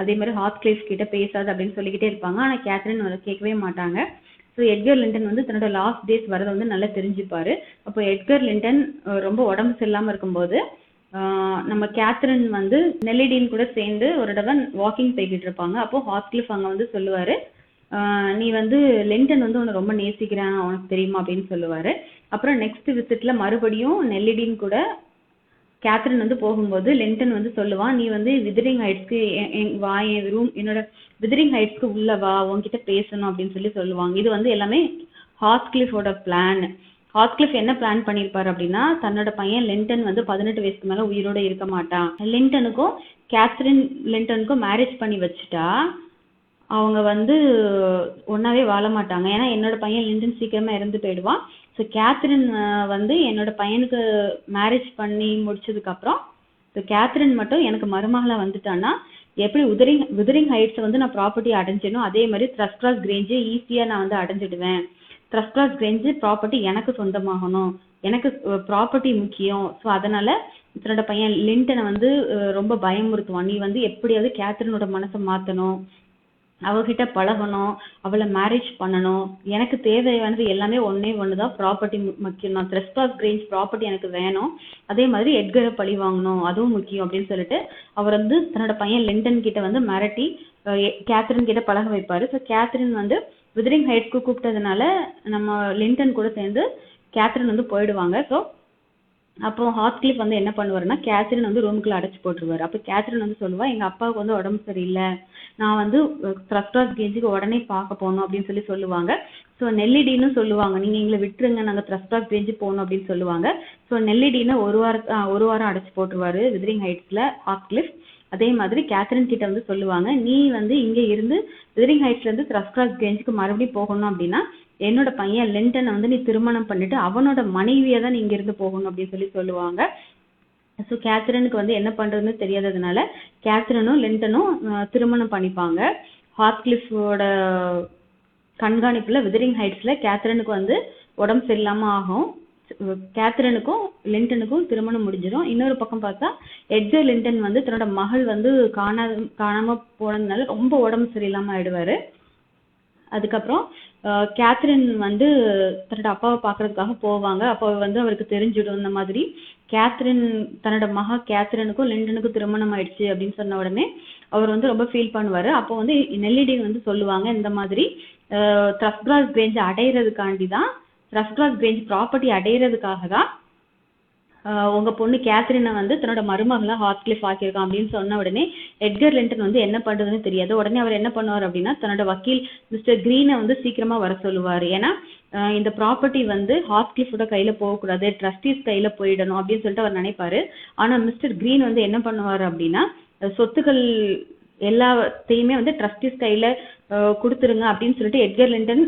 அதே மாதிரி ஹார்ட்கிளிஃப் கிட்ட பேசாத அப்படின்னு சொல்லிக்கிட்டே இருப்பாங்க. ஆனால் கேத்ரின் வந்து கேட்கவே மாட்டாங்க. ஸோ எட்கர் லிண்டன் வந்து தன்னோட லாஸ்ட் டேஸ் வரதை வந்து நல்லா தெரிஞ்சுப்பாரு. அப்போ எட்கர் லிண்டன் ரொம்ப உடம்பு சரியில்லாமல் இருக்கும்போது நம்ம கேத்ரின் வந்து நெல்லிடீன் கூட சேர்ந்து ஒரு தடவை வாக்கிங் போய்கிட்டு இருப்பாங்க. அப்போ ஹாட்கிளிஃப் அங்கே வந்து சொல்லுவாரு, நீ வந்து லிண்டன் வந்து உன்னை ரொம்ப நேசிக்கிறான் உனக்கு தெரியுமா அப்படின்னு சொல்லுவாரு. அப்புறம் நெக்ஸ்ட் விசிட்ல மறுபடியும் நெல்லிடீன் கூட கேத்ரின் வந்து போகும்போது லிண்டன் வந்து சொல்லுவான், நீ வந்து விதரிங் ஹைட்ஸ்க்கு வா, என் ரூம் என்னோட விதரிங் ஹைட்ஸ்க்கு உள்ள வா, உன்கிட்ட பேசணும் அப்படின்னு சொல்லி சொல்லுவாங்க. இது வந்து எல்லாமே ஹாட்கிளிஃபோட பிளான். ஹாட்கிளிஃப் என்ன பிளான் பண்ணியிருப்பாரு அப்படின்னா, தன்னோட பையன் லிண்டன் வந்து 18 வயசுக்கு மேல உயிரோட இருக்க மாட்டான், லிண்டனுக்கும் கேத்ரின் லிண்டனுக்கும் மேரேஜ் பண்ணி வச்சுட்டா அவங்க வந்து ஒன்னாவே வாழ மாட்டாங்க. ஏன்னா என்னோட பையன் லிண்டன் சீக்கிரமா இறந்து போயிடுவான். ஸோ கேத்ரின் வந்து என்னோட பையனுக்கு மேரேஜ் பண்ணி முடிச்சதுக்கு அப்புறம் ஸோ கேத்ரின் மட்டும் எனக்கு மருமகளா வந்துட்டான்னா எப்படி விதரிங் ஹைட்ஸ் வந்து நான் ப்ராப்பர்ட்டி அடைஞ்சிடணும், அதே மாதிரி த்ரஸ்க்ராஸ் கிரேஞ்சு ஈஸியாக நான் வந்து அடைஞ்சிடுவேன். த்ரஸ்க்ராஸ் கிரேஞ்சு ப்ராப்பர்ட்டி எனக்கு சொந்தமாகணும், எனக்கு ப்ராப்பர்ட்டி முக்கியம். ஸோ அதனால தன்னோட பையன் லிண்டனை வந்து ரொம்ப பயமுறுத்துவான், நீ வந்து எப்படியாவது கேத்ரினோட மனசை மாற்றணும், அவகிட்ட பழகணும், அவளை மேரேஜ் பண்ணணும், எனக்கு தேவையானது எல்லாமே ஒன்னே ஒண்ணுதான், ப்ராப்பர்ட்டி முக்கியம், நான் த்ரஸ்க்ராஸ் கிரேஞ்ச் ப்ராப்பர்ட்டி எனக்கு வேணும், அதே மாதிரி எட்கரை பழி வாங்கணும் அதுவும் முக்கியம் அப்படின்னு சொல்லிட்டு அவர் வந்து தன்னோட பையன் லிண்டன் கிட்ட வந்து மிரட்டி கேத்ரின் கிட்ட பழக வைப்பாரு. ஸோ கேத்ரின் வந்து விதரிங் ஹைட்ஸ்க்கு கூப்பிட்டதுனால நம்ம லிண்டன் கூட சேர்ந்து கேத்ரின் வந்து போயிடுவாங்க. ஸோ அப்போ ஹாட்கிளிஃப் வந்து என்ன பண்ணுவாருன்னா கேத்ரின் வந்து ரூமுக்குள்ள அடைச்சு போட்டுருவாரு. அப்போ கேத்ரின் வந்து சொல்லுவா, எங்க அப்பாவுக்கு வந்து உடம்பு சரியில்லை, நான் வந்து த்ரஸ்க்ராஸ் கிரேஞ்சுக்கு உடனே பார்க்க போகணும் அப்படின்னு சொல்லுவாங்க. ஸோ நெல்லிடீன்னு சொல்லுவாங்க, நீங்க எங்களை விட்டுருங்க, நாங்க த்ரஸ்க்ராஸ் கிரேஞ்சு போகணும் அப்படின்னு சொல்லுவாங்க. ஸோ நெல்லிடீனை ஒரு வாரம் அடைச்சு போட்டுருவாரு விதரிங் ஹைட்ஸ்ல ஹாட்கிளிஃப். அதே மாதிரி கேத்ரின் கிட்ட வந்து சொல்லுவாங்க, நீ வந்து இங்க இருந்து விதரிங் ஹைட்ஸ்ல இருந்து த்ரஸ்க்ராஸ் கிரேஞ்சுக்கு மறுபடியும் போகணும் அப்படின்னா என்னோட பையன் லிண்டனை வந்து நீ திருமணம் பண்ணிட்டு அவனோட மனைவியை தான் நீ இங்க இருந்து போகணும் அப்படின்னு சொல்லுவாங்க. ஸோ கேத்ரினுக்கு வந்து என்ன பண்றதுன்னு தெரியாததுனால கேத்ரினும் லிண்டனும் திருமணம் பண்ணிப்பாங்க. ஹாட்கிளிஃபோட கண்காணிப்புல விதரிங் ஹைட்ஸ்ல கேத்ரினுக்கு வந்து உடம்பு சரியில்லாம ஆகும். கேத்ரினுக்கும் லிண்டனுக்கும் திருமணம் முடிஞ்சிடும். இன்னொரு பக்கம் பார்த்தா எட்கர் லிண்டன் வந்து தன்னோட மகள் வந்து காணாம போனதுனால ரொம்ப உடம்பு சரியில்லாம ஆயிடுவாரு. அதுக்கப்புறம் கேத்ரின் வந்து தன்னோட அப்பாவை பார்க்கறதுக்காக போவாங்க. அப்போ வந்து அவருக்கு தெரிஞ்சிடும் இந்த மாதிரி கேத்ரின் தன்னோட கேத்ரினுக்கும் லிண்டனுக்கும் திருமணம் ஆயிடுச்சு அப்படின்னு சொன்ன உடனே அவர் வந்து ரொம்ப ஃபீல் பண்ணுவாரு. அப்போ வந்து நெல்லிடீன் வந்து சொல்லுவாங்க, இந்த மாதிரி த்ரஸ்க்ராஸ் கிரேஞ்ச் அடையிறதுக்காண்டி தான், த்ரஸ்க்ராஸ் கிரேஞ்ச் ப்ராப்பர்ட்டி அடையிறதுக்காக தான் உங்க பொண்ணு கேத்ரினை வந்து தன்னோட மருமகளா ஹாட்கிளிஃப் ஆக்கியிருக்கான் அப்படின்னு சொன்ன உடனே எட்கர் லிண்டன் வந்து என்ன பண்றதுன்னு தெரியாது. உடனே அவர் என்ன பண்ணுவார் அப்படின்னா தன்னோட வக்கீல் மிஸ்டர் கிரீனை வந்து சீக்கிரமா வர சொல்லுவார். ஏன்னா இந்த ப்ராப்பர்ட்டி வந்து ஹாட்கிளிஃபோட கையில போகக்கூடாது, ட்ரஸ்டீஸ் கையில போயிடணும் அப்படின்னு சொல்லிட்டு அவர் நினைப்பாரு. ஆனா மிஸ்டர் கிரீன் வந்து என்ன பண்ணுவார் அப்படின்னா சொத்துக்கள் எல்லாத்தையுமே வந்து ட்ரஸ்டீஸ் கையில கொடுத்துருங்க அப்படின்னு சொல்லிட்டு எட்கர் லிண்டன்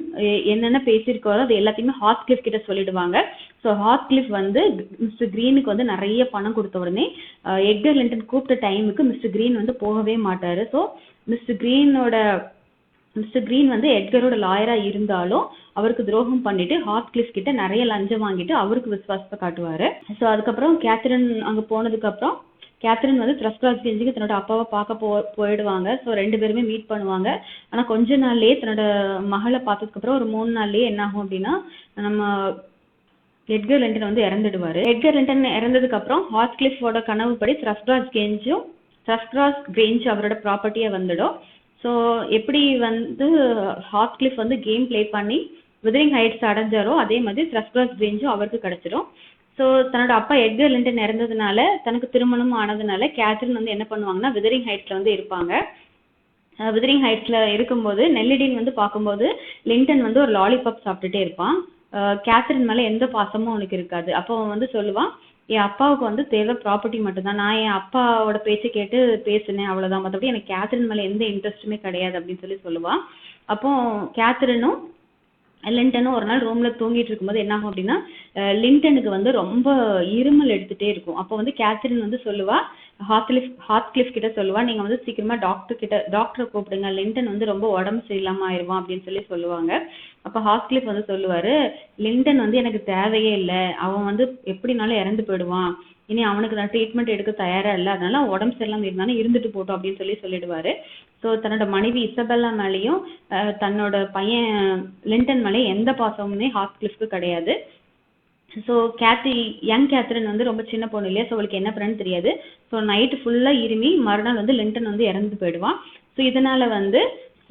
என்னென்ன பேசியிருக்காரோ அது எல்லாத்தையுமே ஹாட்கிளிஃப் கிட்ட சொல்லிடுவாங்க. ஸோ ஹாட்கிளிஃப் வந்து மிஸ்டர் கிரீனுக்கு வந்து நிறைய பணம் கொடுத்த உடனே எட்கர் லிண்டன் கூப்பிட்ட டைமுக்கு மிஸ்டர் கிரீன் வந்து போகவே மாட்டாரு. ஸோ மிஸ்டர் கிரீன் வந்து எட்கரோட லாயரா இருந்தாலும் அவருக்கு துரோகம் பண்ணிட்டு ஹாட்கிளிஃப் கிட்ட நிறைய லஞ்சம் வாங்கிட்டு அவருக்கு விசுவாசத்தை காட்டுவாரு. ஸோ அதுக்கப்புறம் கேத்ரின் அங்க போனதுக்கு அப்புறம் கேத்ரின் வந்து த்ரஸ்க்ராஸ் கிரேஞ்சுக்கு தன்னோட அப்பாவை பார்க்க போயிடுவாங்க. ஸோ 2 பேருமே மீட் பண்ணுவாங்க. ஆனா கொஞ்ச நாள்லயே தன்னோட மகளை பார்த்ததுக்கு அப்புறம் ஒரு 3 நாள்லயே என்ன ஆகும் அப்படின்னா நம்ம எட்கர் லிண்டன் வந்து இறந்துடுவாரு. எட்கர் லிண்டன் இறந்ததுக்கு அப்புறம் ஹாட்கிளிஃபோட கனவுப்படி த்ரஸ்க்ராஸ் கிரேஞ்ச் அவரோட ப்ராப்பர்ட்டியா வந்துடும். ஸோ எப்படி வந்து ஹாட்கிளிஃப் வந்து கேம் பிளே பண்ணி விதரிங் ஹைட்ஸ் அடைஞ்சாரோ அதே மாதிரி த்ரஸ்க்ராஸ் கிரேஞ்சும் அவருக்கு கிடைச்சிடும். ஸோ தன்னோட அப்பா எட்கர் லிண்டன் இறந்ததுனால தனக்கு திருமணம் ஆனதுனால கேத்ரின் வந்து என்ன பண்ணுவாங்கன்னா விதரிங் ஹைட்ஸ்ல வந்து இருப்பாங்க. விதரிங் ஹைட்ஸ்ல இருக்கும்போது நெல்லிடீன் வந்து பார்க்கும்போது லிண்டன் வந்து ஒரு லாலிபாப் சாப்பிட்டுட்டே இருப்பான். கேத்ரின் மேல எந்த பாசமும் அவனுக்கு இருக்காது. அப்போ அவன் வந்து சொல்லுவான், என் அப்பாவுக்கு வந்து தேவை ப்ராப்பர்ட்டி மட்டும்தான், நான் என் அப்பாவோட பேச்சை கேட்டு பேசினேன் அவ்வளவுதான், மற்றபடி எனக்கு கேத்ரின் மேல எந்த இன்ட்ரெஸ்ட்டுமே கிடையாது அப்படின்னு சொல்லுவான். அப்போ கேத்ரினும் லிண்டனும் ஒரு நாள் ரூம்ல தூங்கிட்டு இருக்கும்போது என்ன ஆகும் அப்படின்னா லிண்டனுக்கு வந்து ரொம்ப இருமல் எடுத்துட்டே இருக்கும். அப்போ வந்து கேத்ரின் வந்து சொல்லுவா, ஹார்ட்கிளிஃப் கிட்ட சொல்லுவா, நீங்க வந்து சீக்கிரமா டாக்டரை கூப்பிடுங்க, லிண்டன் வந்து ரொம்ப உடம்பு சரியில்லாம ஆயிடுவான் அப்படின்னு சொல்லுவாங்க. அப்ப ஹார்ட்கிளிஃப் வந்து சொல்லுவாரு, லிண்டன் வந்து எனக்கு தேவையே இல்லை, அவன் வந்து எப்படினாலும் இறந்து போயிடுவான், இனி அவனுக்கு நான் ட்ரீட்மெண்ட் எடுக்க தயாரா இல்லை, அதனால உடம்பு சரியில்லாம இருந்தாலும் இருந்துட்டு போட்டோம் அப்படின்னு சொல்லிடுவாரு. ஸோ தன்னோட மனைவி இசபெல்லா மேலேயும் தன்னோட பையன் லிண்டன் மேலேயும் எந்த பாசமுமே ஹார்ட்கிளிஃப்க்கு கிடையாது. ஸோ யங் கேத்ரின் வந்து ரொம்ப சின்ன பொண்ணு இல்லையா, ஸோ அவளுக்கு என்ன பண்ணன்னு தெரியாது. ஸோ நைட்டு ஃபுல்லாக இருமி மறுநாள் வந்து லிண்டன் வந்து இறந்து போயிடுவான். ஸோ இதனால வந்து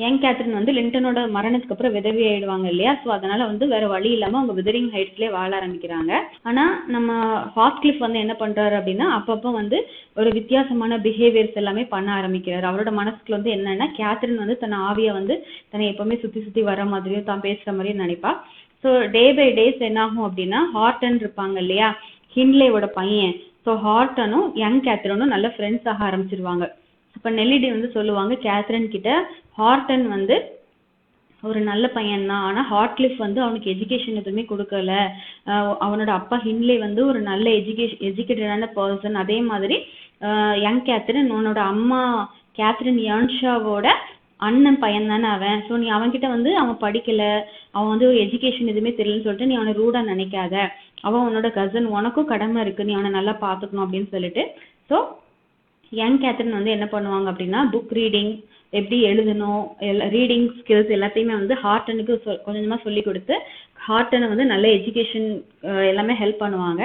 யங் கேத்ரின் வந்து லிண்டனோட மரணத்துக்கு அப்புறம் விதவி ஆயிடுவாங்க இல்லையா, ஸோ அதனால வந்து வேற வழி இல்லாமல் அவங்க விதரிங் ஹைட்ஸ்லேயே வாழ ஆரம்பிக்கிறாங்க. ஆனால் நம்ம ஹார்ட்கிளிஃப் வந்து என்ன பண்றாரு அப்படின்னா, அப்பப்போ வந்து ஒரு வித்தியாசமான பிஹேவியர்ஸ் எல்லாமே பண்ண ஆரம்பிக்கிறாரு. அவரோட மனசுக்குள்ள வந்து என்னன்னா, கேத்ரின் வந்து தன் ஆவியை வந்து தன்னை எப்பவுமே சுற்றி சுற்றி வர மாதிரியும் தான் பேசுகிற மாதிரியும் நினைப்பா. ஸோ டே பை டேஸ் என்ன ஆகும் அப்படின்னா, ஹார்டன் இருப்பாங்க இல்லையா, ஹின்லேவோட பையன், ஸோ ஹார்டனும் யங் கேத்ரினும் நல்ல ஃப்ரெண்ட்ஸ் ஆக ஆரம்பிச்சிருவாங்க. இப்போ நெல்லிடி வந்து சொல்லுவாங்க கேத்ரின் கிட்ட, ஹார்டன் வந்து ஒரு நல்ல பையன் தான், ஆனால் ஹார்ட்கிளிஃப் வந்து அவனுக்கு எஜுகேஷன் எதுவுமே கொடுக்கல, அவனோட அப்பா ஹின்லே வந்து ஒரு நல்ல எஜுகேட்டடான பர்சன், அதே மாதிரி யங் கேத்ரின் உன்னோட அம்மா கேத்ரின் யான்ஷாவோட அண்ணன் பையன் தானே அவன், ஸோ நீ அவன்கிட்ட வந்து அவன் படிக்கல, அவன் வந்து ஒரு எஜுகேஷன் எதுவுமே தெரியலன்னு சொல்லிட்டு நீ அவனை ரூடா நினைக்காத, அவன் உன்னோட கசன், உனக்கும் கடமை இருக்கு, நீ அவனை நல்லா பார்த்துக்கணும் அப்படின்னு சொல்லிட்டு. ஸோ யங் கேத்ரின் வந்து என்ன பண்ணுவாங்க அப்படின்னா, புக் ரீடிங், எப்படி எழுதணும், ரீடிங் ஸ்கில்ஸ் எல்லாத்தையுமே வந்து ஹார்டனுக்கு கொஞ்சமாக சொல்லி கொடுத்து ஹார்டனை வந்து நல்ல எஜுகேஷன் எல்லாமே ஹெல்ப் பண்ணுவாங்க.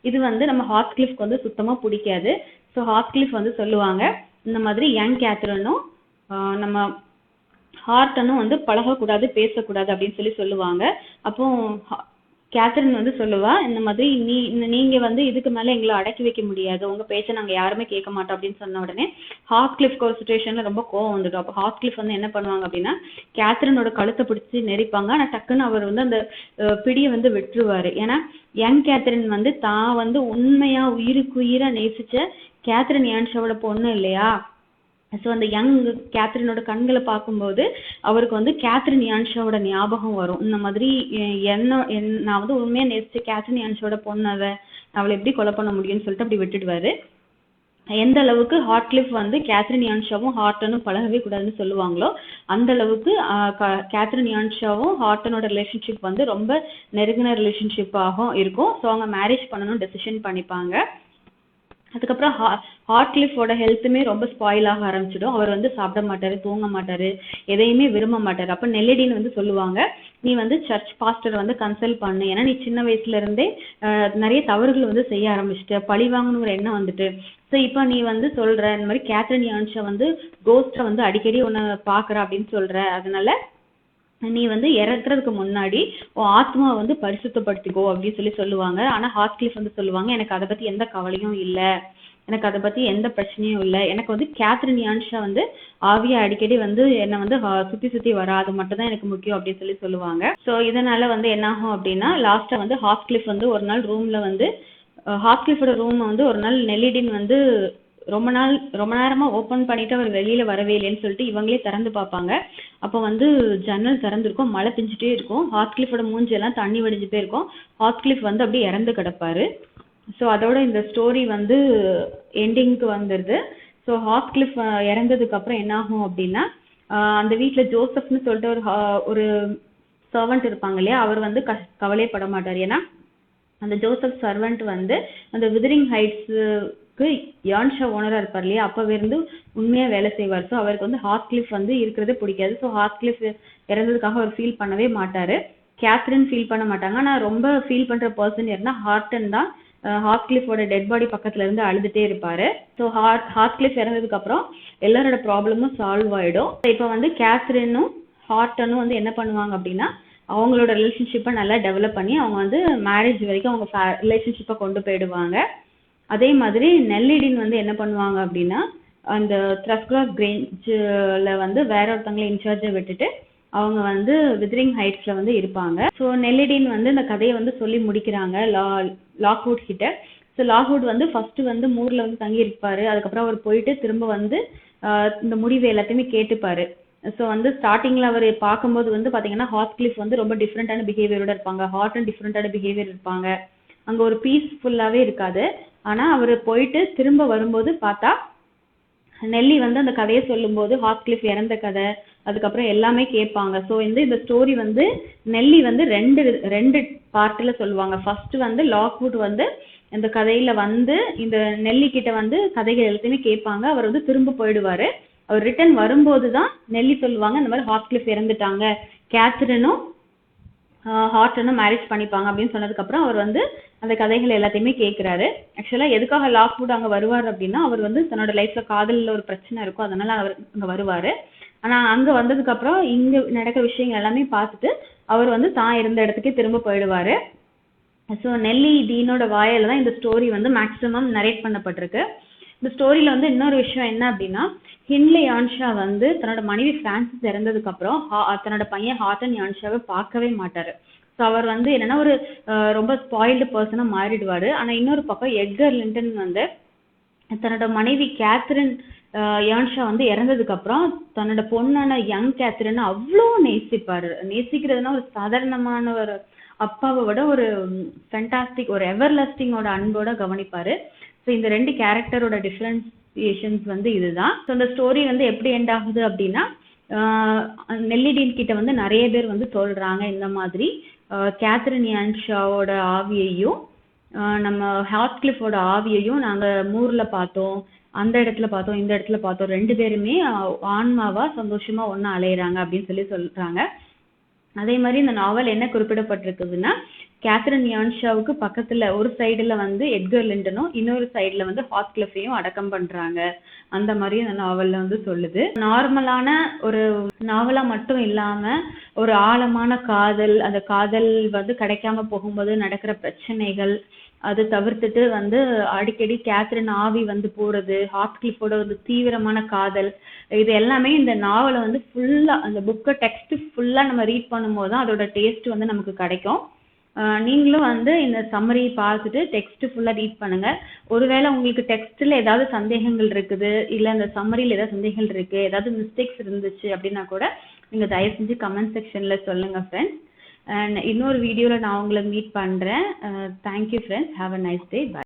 இது வந்து நம்ம ஹார்ட்கிளிஃப்க்கு வந்து சுத்தமாக பிடிக்காது. ஸோ ஹார்ட்கிளிஃப் வந்து சொல்லுவாங்க, இந்த மாதிரி யங் கேத்ரினும் நம்ம ஹார்டனும் வந்து பழகக்கூடாது, பேசக்கூடாது அப்படின்னு சொல்லுவாங்க. அப்போ கேத்ரின் வந்து சொல்லுவா, இந்த மாதிரி நீங்க வந்து இதுக்கு மேல எங்களை அடக்கி வைக்க முடியாது, உங்க பேச்சை நாங்க யாருமே கேட்க மாட்டோம் அப்படின்னு சொன்ன உடனே ஹார்ட்கிளிஃப்க்கு ஒரு சுச்சுவேஷன்ல ரொம்ப கோவம் வந்துடும். அப்போ ஹார்ட்கிளிஃப் வந்து என்ன பண்ணுவாங்க அப்படின்னா, கேத்ரினோட கழுத்தை பிடிச்சி நெரிப்பாங்க. ஆனா டக்குன்னு அவர் வந்து அந்த பிடியை வந்து விட்டுருவாரு. ஏன்னா யங் கேத்ரின் வந்து தான் வந்து உண்மையா உயிருக்குயிரா நேசிச்ச கேத்ரின் யான்ஷாவோட பொண்ணு இல்லையா, ஸோ அந்த யங் கேத்ரினோட கண்களை பார்க்கும்போது அவருக்கு வந்து கேத்ரின் யான்ஷாவோட ஞாபகம் வரும். இந்த மாதிரி நான் வந்து உண்மையாக நேசிச்ச கேத்ரின் யான்ஷாவோட பொண்ணு, அவளை எப்படி கொலை பண்ண முடியும்னு சொல்லிட்டு அப்படி விட்டுடுவாரு. எந்த அளவுக்கு ஹார்ட்கிளிஃப் வந்து கேத்ரின் யான்ஷாவும் ஹார்டனும் பழகவே கூடாதுன்னு சொல்லுவாங்களோ, அந்த அளவுக்கு கேத்ரின் யான்ஷாவும் ஹார்டனோட ரிலேஷன்ஷிப் வந்து ரொம்ப நெருங்கின ரிலேஷன்ஷிப்பாகவும் இருக்கும். ஸோ அவங்க மேரேஜ் பண்ணணும் டெசிஷன் பண்ணிப்பாங்க. அதுக்கப்புறம் ஹார்ட்கிளிஃபோட ஹெல்த்துமே ரொம்ப ஸ்பாயில் ஆக ஆரம்பிச்சிடும். அவர் வந்து சாப்பிட மாட்டாரு, தூங்க மாட்டாரு, எதையுமே விரும்ப மாட்டாரு. அப்போ நெல்லிடின்னு வந்து சொல்லுவாங்க, நீ வந்து சர்ச் பாஸ்டரை வந்து கன்சல்ட் பண்ணு, ஏன்னா நீ சின்ன வயசுல இருந்தே நிறைய தவறுகள் வந்து செய்ய ஆரம்பிச்சிட்ட, பழி வாங்கணுங்கிற எண்ணம் வந்துட்டு. ஸோ இப்போ நீ வந்து சொல்ற இந்த மாதிரி கேத்ரின் யான்ஷா வந்து கோஸ்டை வந்து அடிக்கடி உன்னை பார்க்குற அப்படின்னு சொல்ற, அதனால நீ வந்து இறக்குறதுக்கு முன்னாடி உன் ஆத்மாவை வந்து பரிசுத்தப்படுத்திக்கோ அப்படின்னு சொல்லுவாங்க. ஆனால் ஹார்ட்கிளிஃப் வந்து சொல்லுவாங்க, எனக்கு அதை பற்றி எந்த கவலையும் இல்லை, எனக்கு அதை பற்றி எந்த பிரச்சனையும் இல்லை, எனக்கு வந்து கேத்ரின் யான்ஷா வந்து ஆவியா அடிக்கடி வந்து என்னை வந்து சுற்றி சுற்றி வரா, அது மட்டும் தான் எனக்கு முக்கியம் அப்படின்னு சொல்லுவாங்க. ஸோ இதனால வந்து என்னாகும் அப்படின்னா, லாஸ்ட்டாக வந்து ஹார்ட்கிளிஃப் வந்து ஒரு நாள் ரூமில் வந்து ஹார்ட்கிளிஃபோட ரூமை வந்து ஒரு நாள் நெல்லிடின் வந்து ரொம்ப நேரமா ஓப்பன் பண்ணிட்டு அவர் வெளியில வரவே இல்லைன்னு சொல்லிட்டு இவங்களே திறந்து பார்ப்பாங்க. அப்போ வந்து ஜன்னல் திறந்துருக்கும், மழை பெஞ்சிட்டே இருக்கும், ஹார்ட்கிளிஃபோட மூஞ்சி எல்லாம் தண்ணி வடிஞ்சுட்டே இருக்கும், ஹார்ட்கிளிஃப் வந்து அப்படியே இறந்து கிடப்பாரு. ஸோ அதோட இந்த ஸ்டோரி வந்து எண்டிங்க்கு வந்துடுது. ஸோ ஹார்ட்கிளிஃப் இறந்ததுக்கு அப்புறம் என்ன ஆகும் அப்படின்னா, அந்த வீட்டில் ஜோசப்னு சொல்லிட்டு ஒரு சர்வெண்ட் இருப்பாங்க இல்லையா, அவர் வந்து கவலையப்பட மாட்டார். ஏன்னா அந்த ஜோசப் சர்வெண்ட் வந்து அந்த விதரிங் ஹைட்ஸுக்கு யான்ஷா ஓனரா இருப்பார் இல்லையா, அப்பவே இருந்து உண்மையா வேலை செய்வார். ஸோ அவருக்கு வந்து ஹார்ட்கிளிஃப் வந்து இருக்கிறதே பிடிக்காது. ஸோ ஹார்ட்கிளிஃப் இறந்ததுக்காக அவர் ஃபீல் பண்ணவே மாட்டாரு, கேத்ரின் ஃபீல் பண்ண மாட்டாங்க. ஆனால் ரொம்ப ஃபீல் பண்ற பர்சன் யாருன்னா ஹார்டன் தான். ஹார்ட்கிளிஃபோட டெட் பாடி பக்கத்துல இருந்து அழுதுட்டே இருப்பாரு. ஸோ ஹார்ட்கிளிஃப் இறந்ததுக்கு அப்புறம் எல்லாரோட ப்ராப்ளமும் சால்வ் ஆயிடும். இப்போ வந்து கேத்ரினும் ஹார்டனும் வந்து என்ன பண்ணுவாங்க அப்படின்னா, அவங்களோட ரிலேஷன்ஷிப்பை நல்லா டெவலப் பண்ணி அவங்க வந்து மேரேஜ் வரைக்கும் அவங்க ரிலேஷன்ஷிப்பை கொண்டு போயிடுவாங்க. அதே மாதிரி நெல்லிடின் வந்து என்ன பண்ணுவாங்க அப்படின்னா, அந்த த்ரஸ்க்ராஸ் கிரேஞ்சில் வந்து வேற ஒருத்தவங்களை இன்சார்ஜை விட்டுட்டு அவங்க வந்து விதரிங் ஹைட்ஸ்ல வந்து இருப்பாங்க. ஸோ நெல்லிடின் வந்து இந்த கதையை வந்து சொல்லி முடிக்கிறாங்க லாக்வுட் கிட்ட. ஸோ லாக்வுட் வந்து ஃபர்ஸ்ட் வந்து மூர்ல வந்து தங்கி இருப்பாரு, அதுக்கப்புறம் அவர் போயிட்டு திரும்ப வந்து இந்த முடிவு எல்லாத்தையுமே கேட்டுப்பாரு. ஸோ வந்து ஸ்டார்டிங்ல அவர் பார்க்கும்போது வந்து பாத்தீங்கன்னா ஹார்ட்கிளிஃப் வந்து ரொம்ப டிஃப்ரெண்டான பிஹேவியரோட இருப்பாங்க, ஹார்டன் டிஃப்ரெண்டான பிஹேவியர் இருப்பாங்க. அங்க ஒரு பீஸ்ஃபுல்லாவே இருக்காது. ஆனா அவர் போயிட்டு திரும்ப வரும்போது பார்த்தா நெல்லி வந்து அந்த கதையை சொல்லும்போது ஹார்ட்கிளிஃப் இறந்த கதை அதுக்கப்புறம் எல்லாமே கேட்பாங்க. ஸோ இந்த ஸ்டோரி வந்து நெல்லி வந்து ரெண்டு ரெண்டு பார்ட்ல சொல்லுவாங்க. ஃபர்ஸ்ட் வந்து லாக்வுட் வந்து இந்த கதையில வந்து இந்த நெல்லி கிட்ட வந்து கதைகள் எல்லாத்தையுமே கேட்பாங்க. அவர் வந்து திரும்ப போயிடுவாரு. அவர் ரிட்டர்ன் வரும்போது தான் நெல்லி சொல்லுவாங்க இந்த மாதிரி ஹார்ட்கிளிஃப் இறந்துட்டாங்க, கேத்ரினும் ஹார்ட்டனும் மேரேஜ் பண்ணிப்பாங்க அப்படின்னு சொன்னதுக்கப்புறம் அவர் வந்து அந்த கதைகள் எல்லாத்தையுமே கேட்குறாரு. ஆக்சுவலாக எதுக்காக லாக்வுட் அங்கே வருவார் அப்படின்னா அவர் வந்து தன்னோட லைஃப்ல காதலில் ஒரு பிரச்சனை இருக்கும், அதனால அவர் அங்கே வருவார். ஆனால் அங்கே வந்ததுக்கப்புறம் இங்கே நடக்கிற விஷயங்கள் எல்லாமே பார்த்துட்டு அவர் வந்து தான் இருந்த இடத்துக்கே திரும்ப போயிடுவார். ஸோ நெல்லி டீனோட வாயில தான் இந்த ஸ்டோரி வந்து மேக்ஸிமம் நரேட் பண்ணப்பட்டிருக்கு. இந்த ஸ்டோரியில வந்து இன்னொரு விஷயம் என்ன அப்படின்னா ஹின்லே யான்ஷா வந்து தன்னோட மனைவி பிரான்சிஸ் இறந்ததுக்கு அப்புறம் தன்னோட பையன் ஹார்டன் யான்ஷாவை பார்க்கவே மாட்டாரு. ஸோ அவர் வந்து என்னன்னா ஒரு ரொம்ப ஸ்பாயில்டு பர்சனா மாறிடுவாரு. ஆனா இன்னொரு பக்கம் எட்கர் லிண்டன் வந்து தன்னோட மனைவி கேத்ரின் யான்ஷா வந்து இறந்ததுக்கு அப்புறம் தன்னோட பொண்ணான யங் கேத்ரின் அவ்வளோ நேசிப்பாரு. நேசிக்கிறதுனா ஒரு சாதாரணமான ஒரு அப்பாவை விட ஒரு ஃபென்டாஸ்டிக் ஒரு எவர்லாஸ்டிங்கோட அன்போட கவனிப்பாரு. ஸோ இந்த ரெண்டு கேரக்டரோட டிஃப்ரென்சியேஷன்ஸ் வந்து இதுதான். ஸோ இந்த ஸ்டோரி வந்து எப்படி எண்ட் ஆகுது அப்படின்னா நெல்லி டீன் கிட்ட வந்து நிறைய பேர் வந்து சொல்றாங்க இந்த மாதிரி கேத்ரின் யான்ஷாவோட ஆவியையும் நம்ம ஹார்ட்கிளிஃபோட ஆவியையும் நாங்க மூர்ல பார்த்தோம், அந்த இடத்துல பார்த்தோம், இந்த இடத்துல பார்த்தோம், ரெண்டு பேருமே ஆன்மாவா சந்தோஷமா ஒன்னா அலையிறாங்க அப்படின்னு சொல்றாங்க. அதே மாதிரி இந்த நாவல் என்ன குறிப்பிடப்பட்டிருக்குதுன்னா கேத்ரின் யான்ஷாவுக்கு பக்கத்துல ஒரு சைடுல வந்து எட்கர் லிண்டனும் இன்னொரு சைடுல வந்து ஹார்ட்கிளிஃபையும் அடக்கம் பண்றாங்க. அந்த மாதிரி அந்த நாவல்ல வந்து சொல்லுது. நார்மலான ஒரு நாவலா மட்டும் இல்லாம ஒரு ஆழமான காதல், அந்த காதல் வந்து கிடைக்காம போகும்போது நடக்கிற பிரச்சனைகள், அது தவிர்த்துட்டு வந்து அடிக்கடி கேத்ரின் ஆவி வந்து போறது, ஹார்ட்கிளிஃபோட ஒரு தீவிரமான காதல், இது எல்லாமே இந்த நாவலை வந்து ஃபுல்லா அந்த புக்கை டெக்ஸ்ட் ஃபுல்லா நம்ம ரீட் பண்ணும்போது தான் அதோட டேஸ்ட் வந்து நமக்கு கிடைக்கும். நீங்களும் வந்து இந்த சம்மரி பார்த்துட்டு டெக்ஸ்ட் ஃபுல்லா ரீட் பண்ணுங்க. ஒருவேளை உங்களுக்கு டெக்ஸ்ட்ல ஏதாவது சந்தேகங்கள் இருக்குது, இல்ல இந்த சம்மரியில் ஏதாவது சந்தேகங்கள் இருக்கு, ஏதாவது மிஸ்டேக்ஸ் இருந்துச்சு அப்படின்னா கூட நீங்க தயவு செஞ்சு கமெண்ட் செக்ஷன்ல சொல்லுங்க ஃப்ரெண்ட்ஸ். அண்ட் இன்னொரு வீடியோல நான் உங்களை மீட் பண்றேன். Thank you friends. Have a nice day. By.